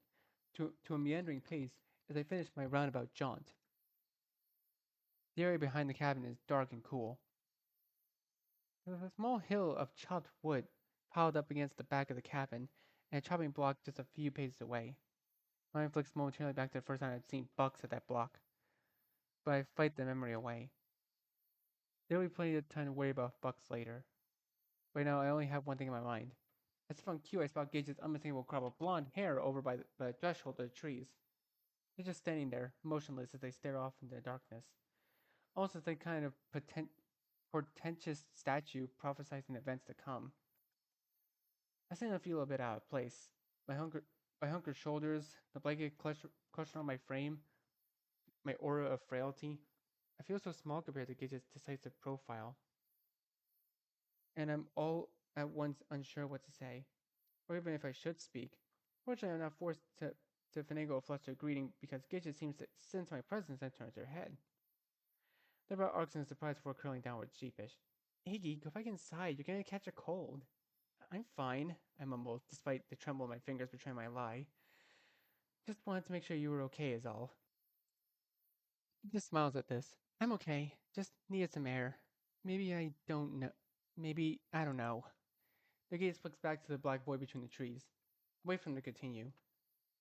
to a meandering pace as I finish my roundabout jaunt. The area behind the cabin is dark and cool. There's a small hill of chopped wood piled up against the back of the cabin, and a chopping block just a few paces away. My mind flicks momentarily back to the first time I'd seen bucks at that block, but I fight the memory away. There'll be plenty of time to worry about bucks later. Right now, I only have one thing in my mind. As if on cue, I spot Gage's unmistakable crop of blonde hair over by the threshold of the trees. They're just standing there, motionless as they stare off into the darkness. Almost as a kind of portentous statue prophesizing events to come. I suddenly feel a bit out of place. My hunkered shoulders, the blanket clutched around my frame, my aura of frailty. I feel so small compared to Gage's decisive profile. And I'm all at once unsure what to say, or even if I should speak. Fortunately, I'm not forced to finagle a flustered greeting because Gidget seems to sense my presence and turns her head. The brow arcs in surprise before curling downward sheepish. Iggy, go back inside. You're gonna catch a cold. I'm fine, I mumbled, despite the tremble of my fingers betraying my lie. Just wanted to make sure you were okay, is all. He just smiles at this. I'm okay. Just needed some air. Maybe I don't know. Maybe I don't know. Their gaze flicks back to the black void between the trees. I wait for them to continue.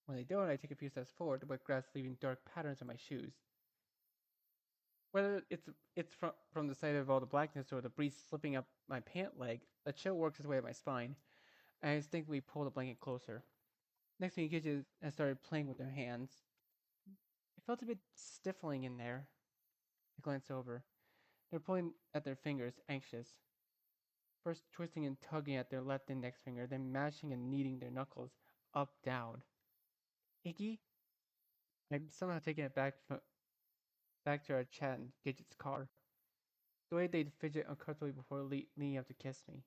When they don't, I take a few steps forward, the wet grass leaving dark patterns on my shoes. Whether it's from the sight of all the blackness or the breeze slipping up my pant leg, a chill works its way up my spine. I instinctively pull the blanket closer. Next to me, Gidget has started playing with their hands. It felt a bit stifling in there. I glanced over. They're pulling at their fingers, anxious. First twisting and tugging at their left index finger, then mashing and kneading their knuckles up, down. Iggy? I'm somehow taking it back to our chat in Gidget's car. The way they'd fidget uncomfortably before leaning up to kiss me.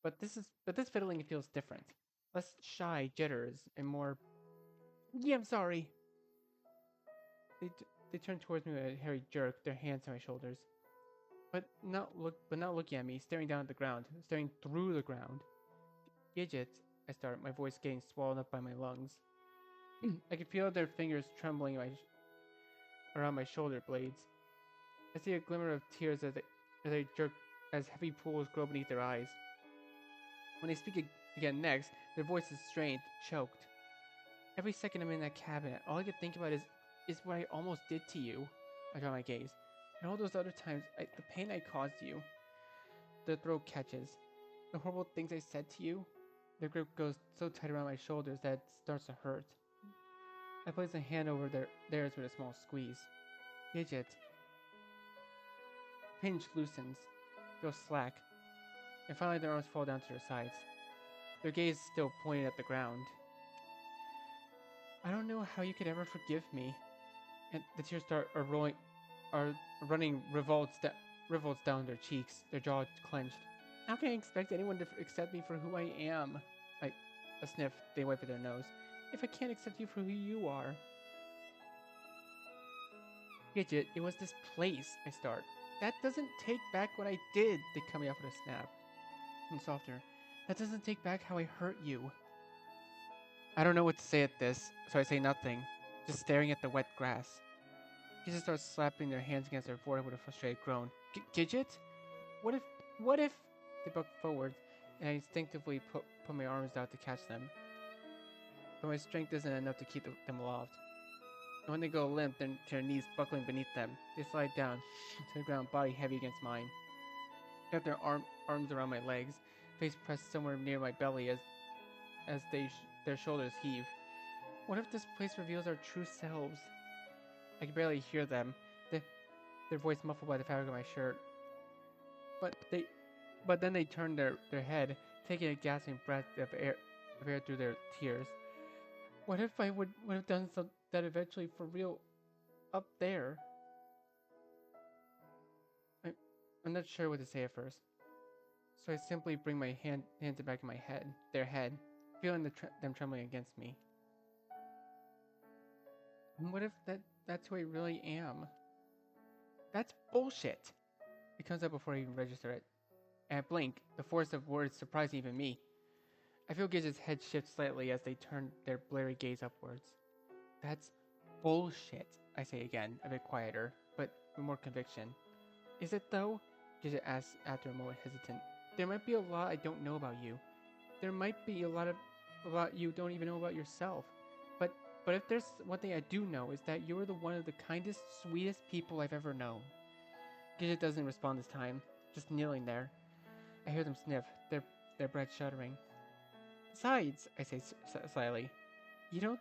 But this fiddling feels different. Less shy jitters and more. Yeah, I'm sorry. They turn towards me with a hairy jerk, their hands on my shoulders, but not looking at me, staring down at the ground, staring through the ground. Gidget, I start, my voice getting swallowed up by my lungs. I could feel their fingers trembling around my shoulder blades. I see a glimmer of tears as they jerk, as heavy pools grow beneath their eyes. When they speak again next, their voice is strained, choked. Every second I'm in that cabinet, all I can think about is what I almost did to you. I draw my gaze. And all those other times, the pain I caused you. Their throat catches. The horrible things I said to you. Their grip goes so tight around my shoulders that it starts to hurt. I place a hand over theirs with a small squeeze. Gidget. Pinch loosens, goes slack, and finally their arms fall down to their sides. Their gaze still pointed at the ground. I don't know how you could ever forgive me. And the tears are running revolts down their cheeks, their jaws clenched. How can I expect anyone to accept me for who I am? A sniff, they wipe at their nose. If I can't accept you for who you are. Gidget, it was this place, I start. That doesn't take back what I did, they cut me off with a snap. And softer. That doesn't take back how I hurt you. I don't know what to say at this, so I say nothing, just staring at the wet grass. Gidget starts slapping their hands against their forehead with a frustrated groan. Gidget? What if? They buck forward, and I instinctively put my arms out to catch them. But my strength isn't enough to keep them aloft. And when they go limp, to their knees buckling beneath them, they slide down to the ground, body heavy against mine. They have their arms around my legs, face pressed somewhere near my belly as their shoulders heave. What if this place reveals our true selves? I can barely hear them, their voice muffled by the fabric of my shirt. But then they turn their head, taking a gasping breath of air through their tears. What if I would have done that eventually for real up there? I'm not sure what to say at first. So I simply bring my hands back in their head, feeling them trembling against me. And what if that's who I really am? That's bullshit! It comes up before I even register it. And I blink, the force of words surprising even me. I feel Gidget's head shift slightly as they turn their blurry gaze upwards. That's bullshit, I say again, a bit quieter, but with more conviction. Is it though? Gidget asks after a moment hesitant. There might be a lot I don't know about you. There might be a lot you don't even know about yourself. But if there's one thing I do know, is that you're one of the kindest, sweetest people I've ever known. Gidget doesn't respond this time, just kneeling there. I hear them sniff, their breath shuddering. Besides, I say slyly, you don't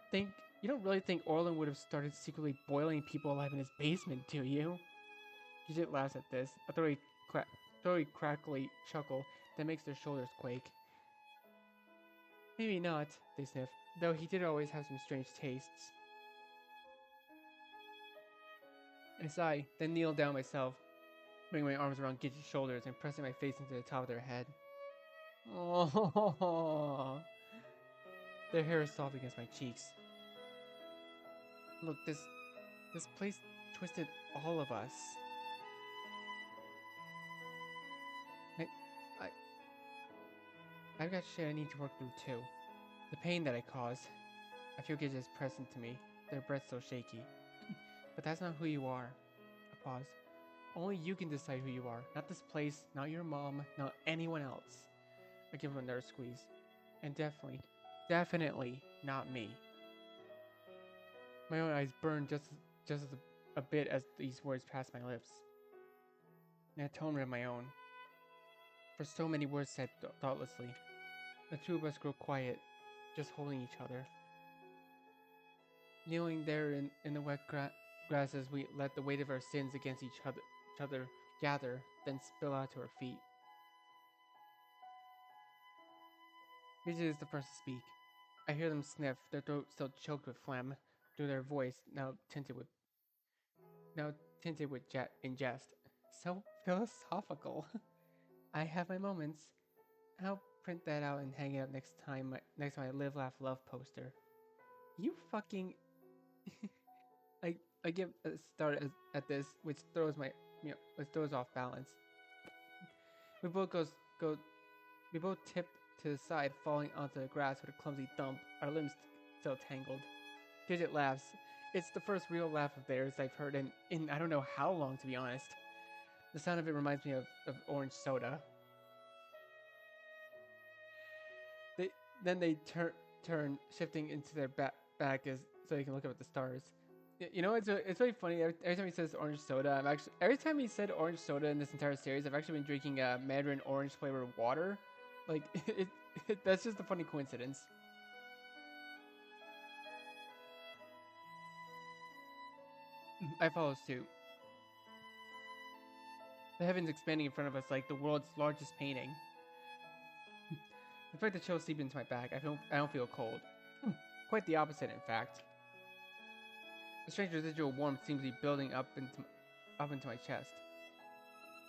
really think Orland would have started secretly boiling people alive in his basement, do you? Gidget laughs at this, a throaty crackly chuckle that makes their shoulders quake. Maybe not, they sniff, though he did always have some strange tastes. I sigh, then kneel down myself, bringing my arms around Gidget's shoulders and pressing my face into the top of their head. Oh, their hair is soft against my cheeks. Look, this place twisted all of us. I've got shit I need to work through too. The pain that I caused. I feel Gidget's pressed into me, their breath so shaky. But that's not who you are. A pause. Only you can decide who you are. Not this place, not your mom, not anyone else. I give him another squeeze. And definitely not me. My own eyes burn just as a bit as these words pass my lips. And a tone of my own. For so many words said thoughtlessly, the two of us grow quiet, just holding each other. Kneeling there in the wet grass as we let the weight of our sins against each other gather, then spill out to our feet. Gidget is the first to speak. I hear them sniff, their throat still choked with phlegm, through their voice now tinted with in jest. So philosophical. I have my moments. I'll print that out and hang it up next to my Live Laugh Love poster. You fucking I give a start at this, which throws off balance. We both tip to the side, falling onto the grass with a clumsy thump, our limbs still tangled. Gidget laughs. It's the first real laugh of theirs I've heard in I don't know how long, to be honest. The sound of it reminds me of orange soda. They then they turn, shifting into their back as so they can look up at the stars. You know, it's really funny. Every time he says orange soda, I'm actually every time he said orange soda in this entire series, I've actually been drinking Mandarin orange flavored water. Like that's just a funny coincidence. I follow suit. The heavens expanding in front of us like the world's largest painting. The fact that chill seep into my back, I don't feel cold. Quite the opposite, in fact. A strange residual warmth seems to be building up into my chest.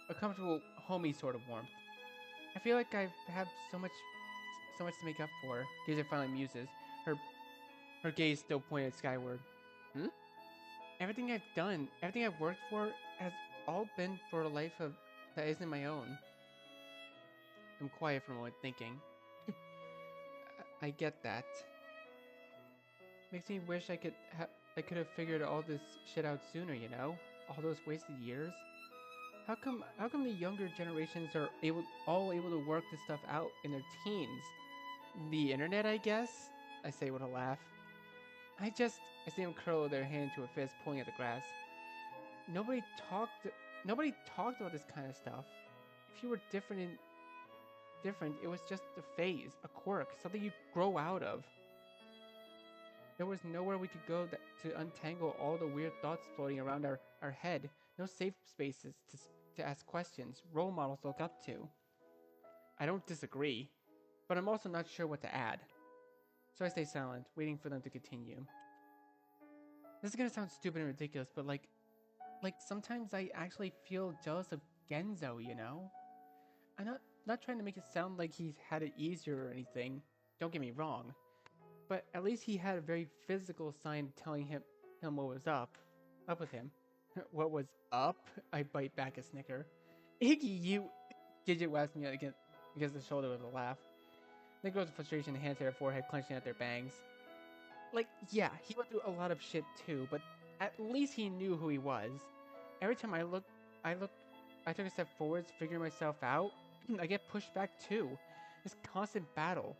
A comfortable, homey sort of warmth. I feel like I've had so much to make up for. Giza finally muses, her her gaze still pointed skyward. Hmm? Everything I've done, everything I've worked for, has all been for a life that isn't my own. I'm quiet for a moment, thinking. I get that. Makes me wish I could have figured all this shit out sooner, you know? All those wasted years. How come the younger generations are all able to work this stuff out in their teens? The internet, I guess? I say with a laugh. I see them curl their hand into a fist, pulling at the grass. Nobody talked nobody talked about this kind of stuff. If you were different, it was just a phase, a quirk, something you grow out of. There was nowhere we could go to untangle all the weird thoughts floating around our head. No safe spaces to ask questions, role models to look up to. I don't disagree, but I'm also not sure what to add. So I stay silent, waiting for them to continue. This is gonna sound stupid and ridiculous, but like sometimes I actually feel jealous of Genzo, you know? I'm not trying to make it sound like he's had it easier or anything. Don't get me wrong. But at least he had a very physical sign telling him what was up with him. What was up? I bite back a snicker. Iggy, you... Gidget whacks me against the shoulder with a laugh. Then grows in frustration, hands to her forehead, clenching at their bangs. Like, yeah, he went through a lot of shit too, but at least he knew who he was. Every time I took a step forwards, figuring myself out, I get pushed back too. This constant battle.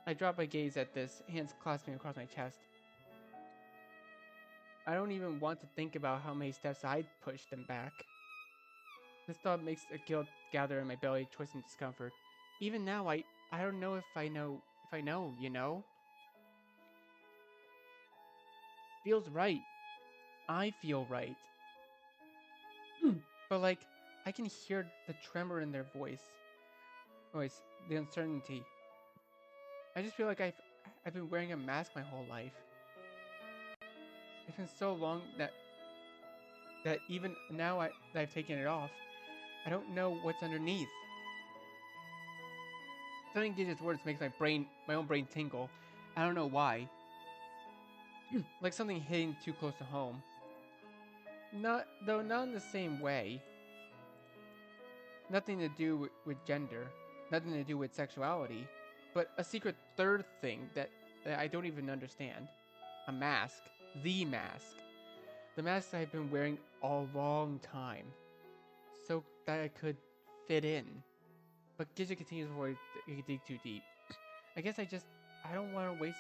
I drop my gaze at this, hands clasping across my chest. I don't even want to think about how many steps I pushed them back. This thought makes a guilt gather in my belly, twisting discomfort. Even now, I don't know if I know, you know? Feels right. I feel right. But like, I can hear the tremor in their voice, the uncertainty. I just feel like I've been wearing a mask my whole life. It's been so long that even now that I've taken it off, I don't know what's underneath. Something Gidget's words makes my own brain tingle. I don't know why. Like something hitting too close to home. Not in the same way. Nothing to do with gender, nothing to do with sexuality, but a secret third thing that I don't even understand. A mask. The mask. The mask I've been wearing a long time. So that I could fit in. But Gidget continues before I dig too deep. I guess I don't want to waste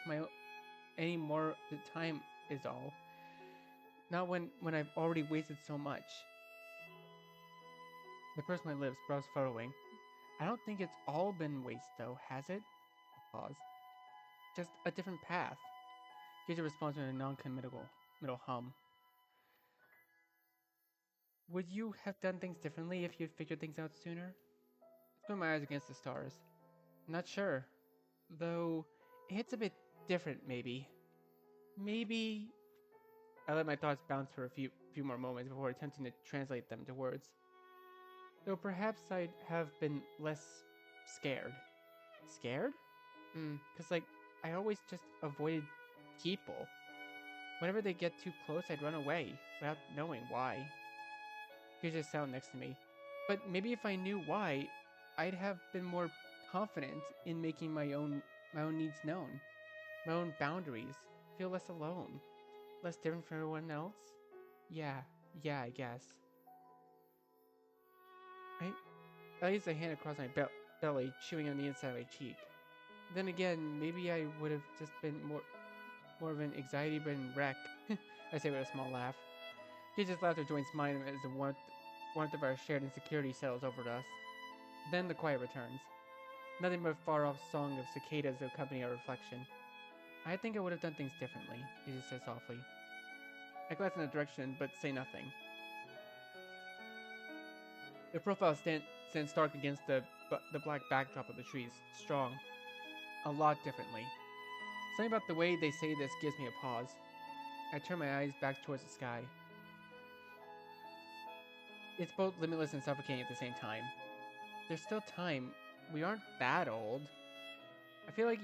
any more the time is all. Not when I've already wasted so much. I purse my lips, brows furrowing. I don't think it's all been waste though, has it? A pause. Just a different path. Gidget responds with a non-committal middle hum. Would you have done things differently if you'd figured things out sooner? I put my eyes against the stars. Not sure. Though, it's a bit different, maybe. Maybe... I let my thoughts bounce for a few more moments before attempting to translate them to words. Though perhaps I'd have been less scared. Scared? Cause like, I always just avoided people. Whenever they get too close, I'd run away, without knowing why. He just sat next to me. But maybe if I knew why, I'd have been more confident in making my own needs known. My own boundaries. Feel less alone. Less different from everyone else. Yeah, Yeah, I guess. I I used a hand across my belly, chewing on the inside of my cheek. Then again, maybe I would have just been more of an anxiety-ridden wreck. I say with a small laugh. Gigi's laughter joins mine as the warmth of our shared insecurity settles over us. Then the quiet returns. Nothing but a far-off song of cicadas to accompany our reflection. I think I would have done things differently, Gigi says softly. I glance in the direction, but say nothing. The profile stands stark against the black backdrop of the trees, strong, a lot differently. Something about the way they say this gives me a pause. I turn my eyes back towards the sky. It's both limitless and suffocating at the same time. There's still time. We aren't that old. I feel like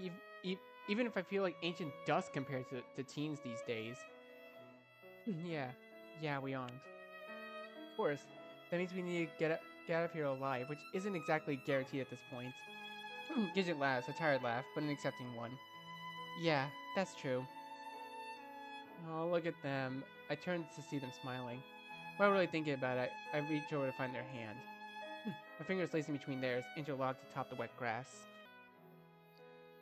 even if I feel like ancient dust compared to teens these days. yeah, yeah, we aren't. Of course, that means we need to get out of here alive, which isn't exactly guaranteed at this point. Gidget laughs, a tired laugh, but an accepting one. Yeah, that's true. Oh, look at them. I turn to see them smiling. While really thinking about it, I reach over to find their hand. My fingers lacing between theirs, interlocked atop the wet grass.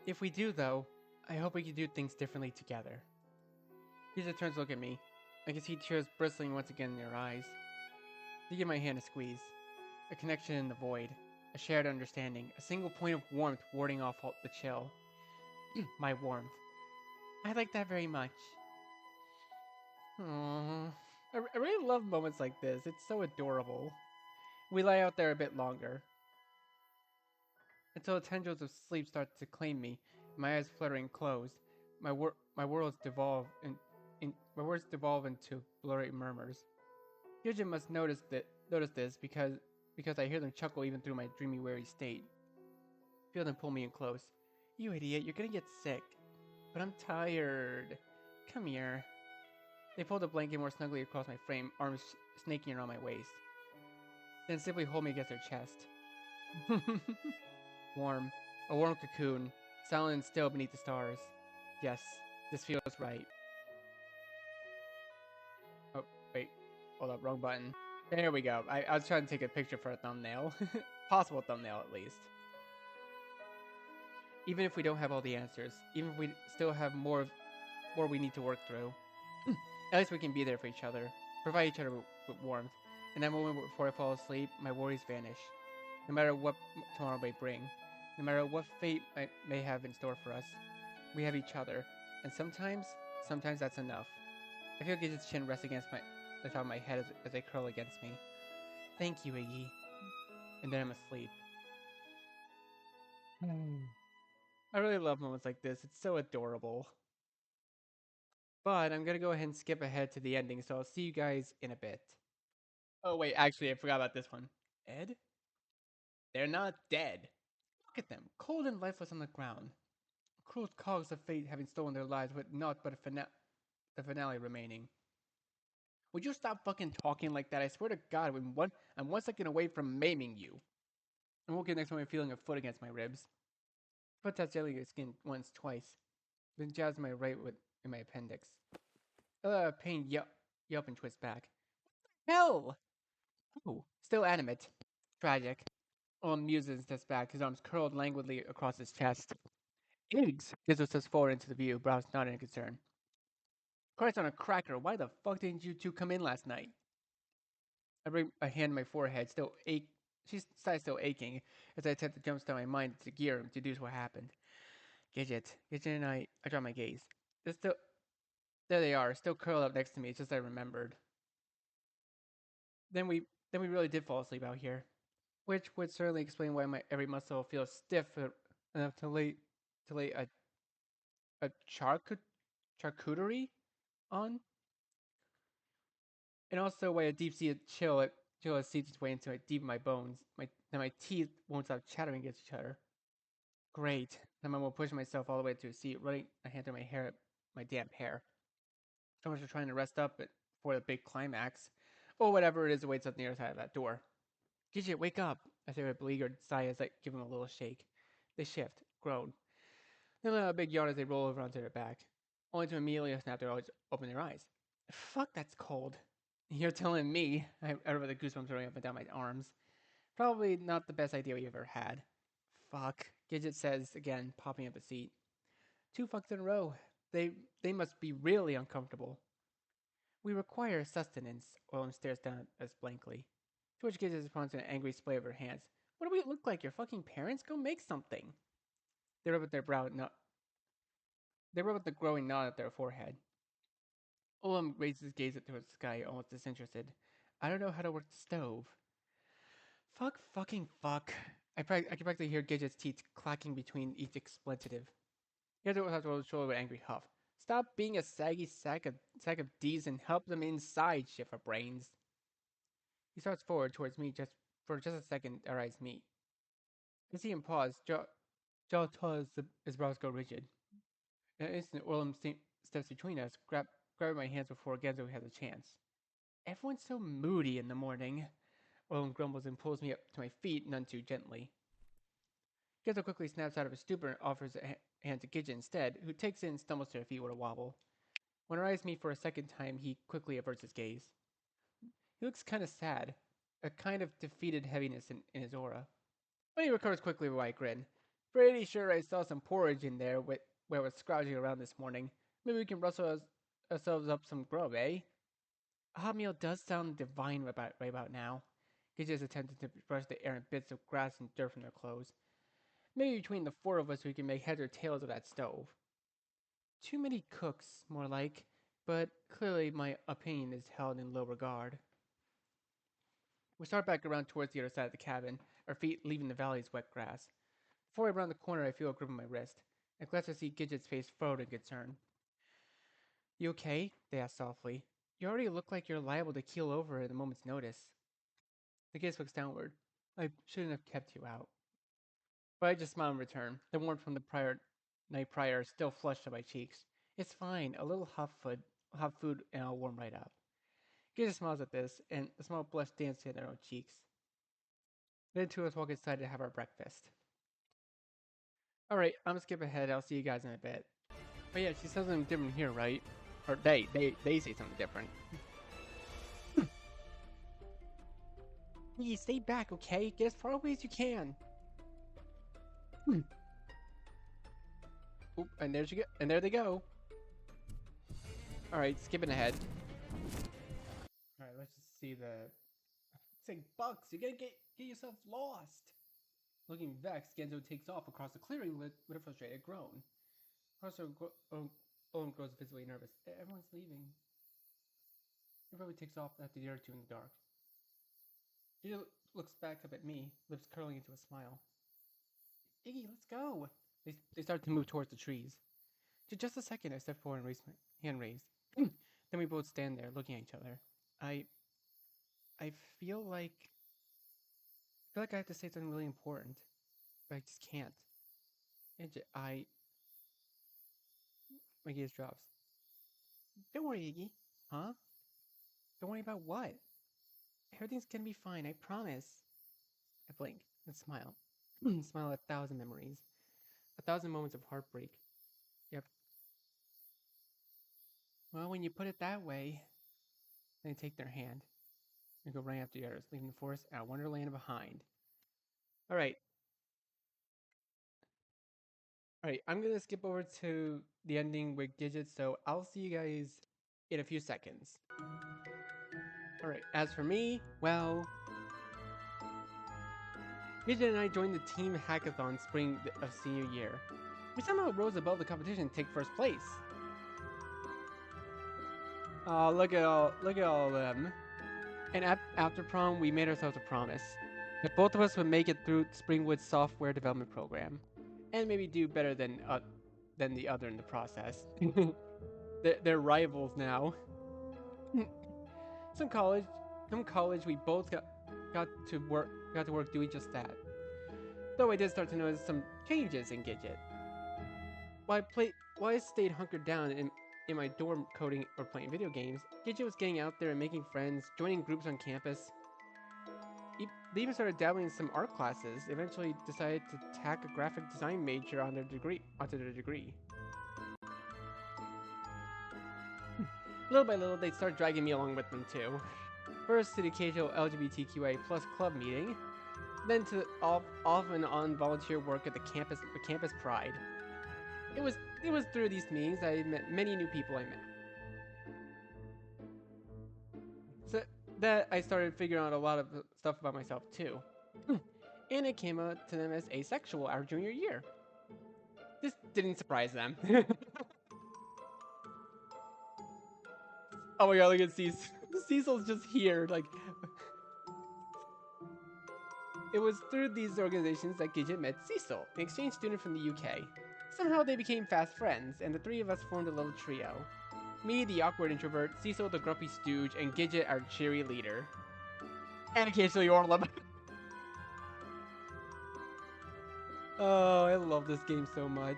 If we do, though, I hope we can do things differently together. Lisa turns to look at me. I can see tears bristling once again in their eyes. They give my hand a squeeze. A connection in the void. A shared understanding. A single point of warmth warding off all the chill. My warmth. I like that very much. Aww. I really love moments like this. It's so adorable. We lie out there a bit longer. Until the tendrils of sleep start to claim me, my eyes fluttering closed. My worlds devolve my words devolve into blurry murmurs. Hyojin must notice this because I hear them chuckle even through my dreamy weary state. Feel them pull me in close. You idiot, you're gonna get sick. But I'm tired. Come here. They pull the blanket more snugly across my frame, arms snaking around my waist. Then simply hold me against their chest. Warm. A warm cocoon, silent and still beneath the stars. Yes, this feels right. Oh, wait. Hold up, wrong button. There we go. I was trying to take a picture for a thumbnail. Possible thumbnail, at least. Even if we don't have all the answers, even if we still have more we need to work through, at least we can be there for each other, provide each other with warmth. In that moment before I fall asleep, my worries vanish. No matter what tomorrow may bring, no matter what fate may have in store for us, we have each other, and sometimes that's enough. I feel Gidget's chin rest against the top of my head as they curl against me. Thank you, Iggy. And then I'm asleep. I really love moments like this. It's so adorable. But I'm gonna go ahead and skip ahead to the ending, so I'll see you guys in a bit. Oh wait, actually I forgot about this one. Ed? They're not dead. Look at them, cold and lifeless on the ground. Cruel cogs of fate having stolen their lives with naught but the finale remaining. Would you stop fucking talking like that? I swear to God, I'm 1 second away from maiming you. I woke up next moment feeling a foot against my ribs. Foot touched gently your skin once, twice. Then jabbed my right with in my appendix. Pain yelp and twist back. Hell! Oh, still animate. Tragic. Owen muses steps back, his arms curled languidly across his chest. Eggs! Gizzo steps forward into the view, brows nodding in concern. Christ on a cracker, why the fuck didn't you two come in last night? I bring a hand to my forehead, she's still aching, as I attempt to jumpstart my mind into gear and deduce what happened. Gidget and I draw my gaze. They're still, there they are, still curled up next to me, just as I remembered. Then we, then we really did fall asleep out here, which would certainly explain why my every muscle feels stiff enough to lay a charcuterie on, and also why a deep-seated chill has seeped its way into deep in my bones. My teeth won't stop chattering against each other. Great. Then I will push myself all the way to a seat, running a hand through my damp hair. So much for trying to rest up before the big climax, or whatever it is awaits on the other side of that door. Gidget, wake up! I say with a beleaguered sigh as I give him a little shake. They shift, groan. Then let out a big yawn as they roll over onto their back, only to immediately snap their eyes, open their eyes. Fuck, that's cold. You're telling me. I remember the goosebumps running up and down my arms. Probably not the best idea we ever had. Fuck. Gidget says again, popping up a seat. 2 fucks in a row. They they must be really uncomfortable. We require sustenance. Olin stares down at us blankly. To which Gidget responds in an angry splay of her hands. What do we look like? Your fucking parents? Go make something. They rub at their brow. No, they rub at the growing knot at their forehead. Olin raises his gaze up towards the sky, almost disinterested. I don't know how to work the stove. Fuck, fucking fuck. I can practically hear Gidget's teeth clacking between each expletive. He has to roll his shoulder with an angry huff. Stop being a saggy sack of D's and help them inside, Shiver Brains. He starts forward towards me for just a second. Our eyes meet. I see him pause. Jaw taut as his brows go rigid. In an instant, Orlum steps between us, grabbing my hands before Genzo has a chance. Everyone's so moody in the morning. Orlum grumbles and pulls me up to my feet, none too gently. Genzo quickly snaps out of his stupor and offers a hand to Gidget instead, who takes it and stumbles to her feet with a wobble. When our eyes meet for a second time, he quickly averts his gaze. He looks kind of sad, a kind of defeated heaviness in his aura. But he recovers quickly with a wide grin. Pretty sure I saw some porridge in there where I was scrounging around this morning. Maybe we can rustle ourselves up some grub, eh? A hot meal does sound divine right about now. Gidget is attempting to brush the errant bits of grass and dirt from their clothes. Maybe between the 4 of us we can make heads or tails of that stove. Too many cooks, more like, but clearly my opinion is held in low regard. We start back around towards the other side of the cabin, our feet leaving the valley's wet grass. Before I round the corner, I feel a grip on my wrist. I glance to see Gidget's face furrowed in concern. You okay? They ask softly. You already look like you're liable to keel over at a moment's notice. The gaze looks downward. I shouldn't have kept you out. But I just smile in return. The warmth from the night prior still flushed on my cheeks. It's fine. A little hot food, and I'll warm right up. Gidget smiles at this, and a small blush dances in their own cheeks. Then two of us walk inside to have our breakfast. Alright, I'm gonna skip ahead. I'll see you guys in a bit. But yeah, she says something different here, right? Or they say something different. Please stay back, okay? Get as far away as you can. Oop, and there she go. And there they go. Alright, skipping ahead. Alright, let's just see the. Saying Bucks, you gotta get yourself lost. Looking vexed, Genzo takes off across the clearing with a frustrated groan. Owen grows visibly nervous. Everyone's leaving. He probably takes off after the other two in the dark. She looks back up at me, lips curling into a smile. Iggy, let's go. They start to move towards the trees. Just a second, I step forward and raise my hand raised. Then we both stand there, looking at each other. I feel like I have to say something really important, but I just can't. My gaze drops. Don't worry, Iggy. Huh? Don't worry about what? Everything's gonna be fine, I promise. I blink and smile. Smile at 1,000 memories. 1,000 moments of heartbreak. Yep. Well, when you put it that way, they take their hand and go running after the others, leaving the forest and Wonderland behind. Alright. Alright, I'm gonna skip over to the ending with Gidget, so I'll see you guys in a few seconds. Alright, as for me, well, Gidget and I joined the team hackathon spring of senior year. We somehow rose above the competition to take first place. Oh, look at all of them. And after prom, we made ourselves a promise that both of us would make it through Springwood's software development program, and maybe do better than the other in the process. They're rivals now. some college, we both got to work doing just that. Though I did start to notice some changes in Gidget. While I stayed hunkered down in my dorm coding or playing video games, Gidget was getting out there and making friends, joining groups on campus. They even started dabbling in some art classes. Eventually, decided to tack a graphic design major onto their degree. Little by little, they'd start dragging me along with them too. First to the occasional LGBTQIA plus club meeting, then to off and on volunteer work at the campus pride. It was through these meetings I met many new people I met. So that I started figuring out a lot of stuff about myself too. And it came out to them as asexual our junior year. This didn't surprise them. Oh my god, look at Cecil. Cecil's just here, like... It was through these organizations that Gidget met Cecil, an exchange student from the UK. Somehow they became fast friends, and the three of us formed a little trio. Me, the awkward introvert, Cecil, the grumpy stooge, and Gidget, our cheery leader. And occasionally Orlem. Oh, I love this game so much.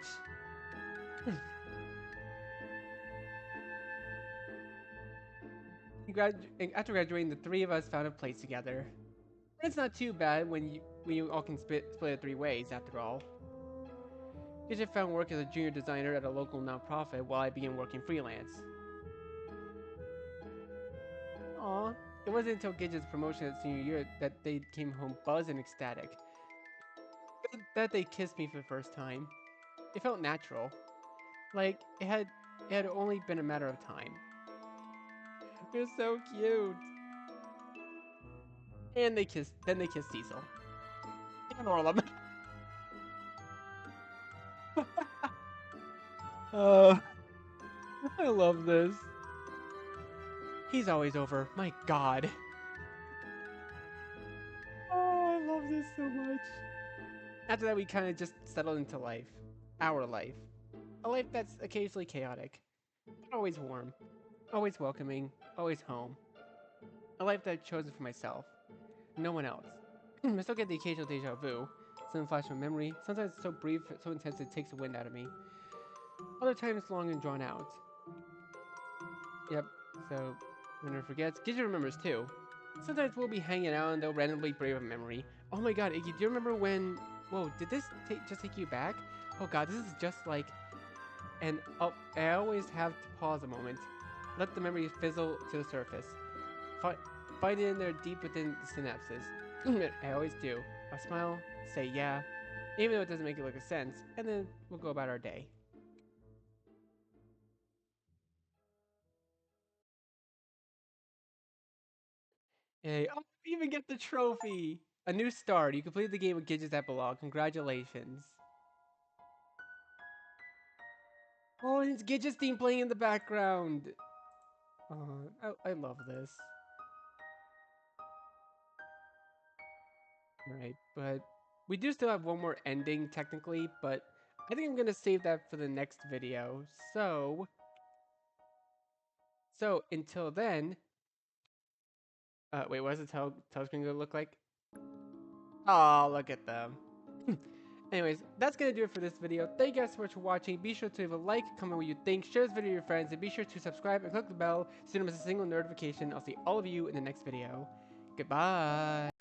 After graduating, the three of us found a place together. It's not too bad when you all can split it three ways, after all. Gidget found work as a junior designer at a local nonprofit while I began working freelance. Aw, it wasn't until Gidget's promotion at senior year that they came home buzzed and ecstatic. That they kissed me for the first time. It felt natural. Like, it had only been a matter of time. They're so cute. And then they kissed Cecil. And Orlem. I love this. He's always over. My god. Oh, I love this so much. After that, we kind of just settled into life. Our life. A life that's occasionally chaotic, but always warm. Always welcoming. Always home. A life that I've chosen for myself. No one else. I still get the occasional deja vu. Some flash from memory. Sometimes it's so brief, so intense it takes the wind out of me. Other times long and drawn out. Yep, so Winter forgets. Gidget remembers too. Sometimes we'll be hanging out and they'll randomly brave a memory. Oh my god, Iggy, do you remember when... Whoa, did this just take you back? Oh god, this is just like... And oh, I always have to pause a moment. Let the memory fizzle to the surface. Find it in there deep within the synapses. I always do. I'll smile, say yeah, even though it doesn't make a lick of sense, and then we'll go about our day. Hey, oh, you even get the trophy! A new start. You completed the game with Gidget's epilogue. Congratulations. Oh, and it's Gidget's theme playing in the background. Oh, I love this. Right, but we do still have one more ending technically, but I think I'm gonna save that for the next video. So until then, wait, what does the tail screen gonna look like? Oh, look at them. Anyways, that's gonna do it for this video. Thank you guys so much for watching. Be sure to leave a like, comment what you think, share this video with your friends, and be sure to subscribe and click the bell so you don't miss a single notification. I'll see all of you in the next video. Goodbye.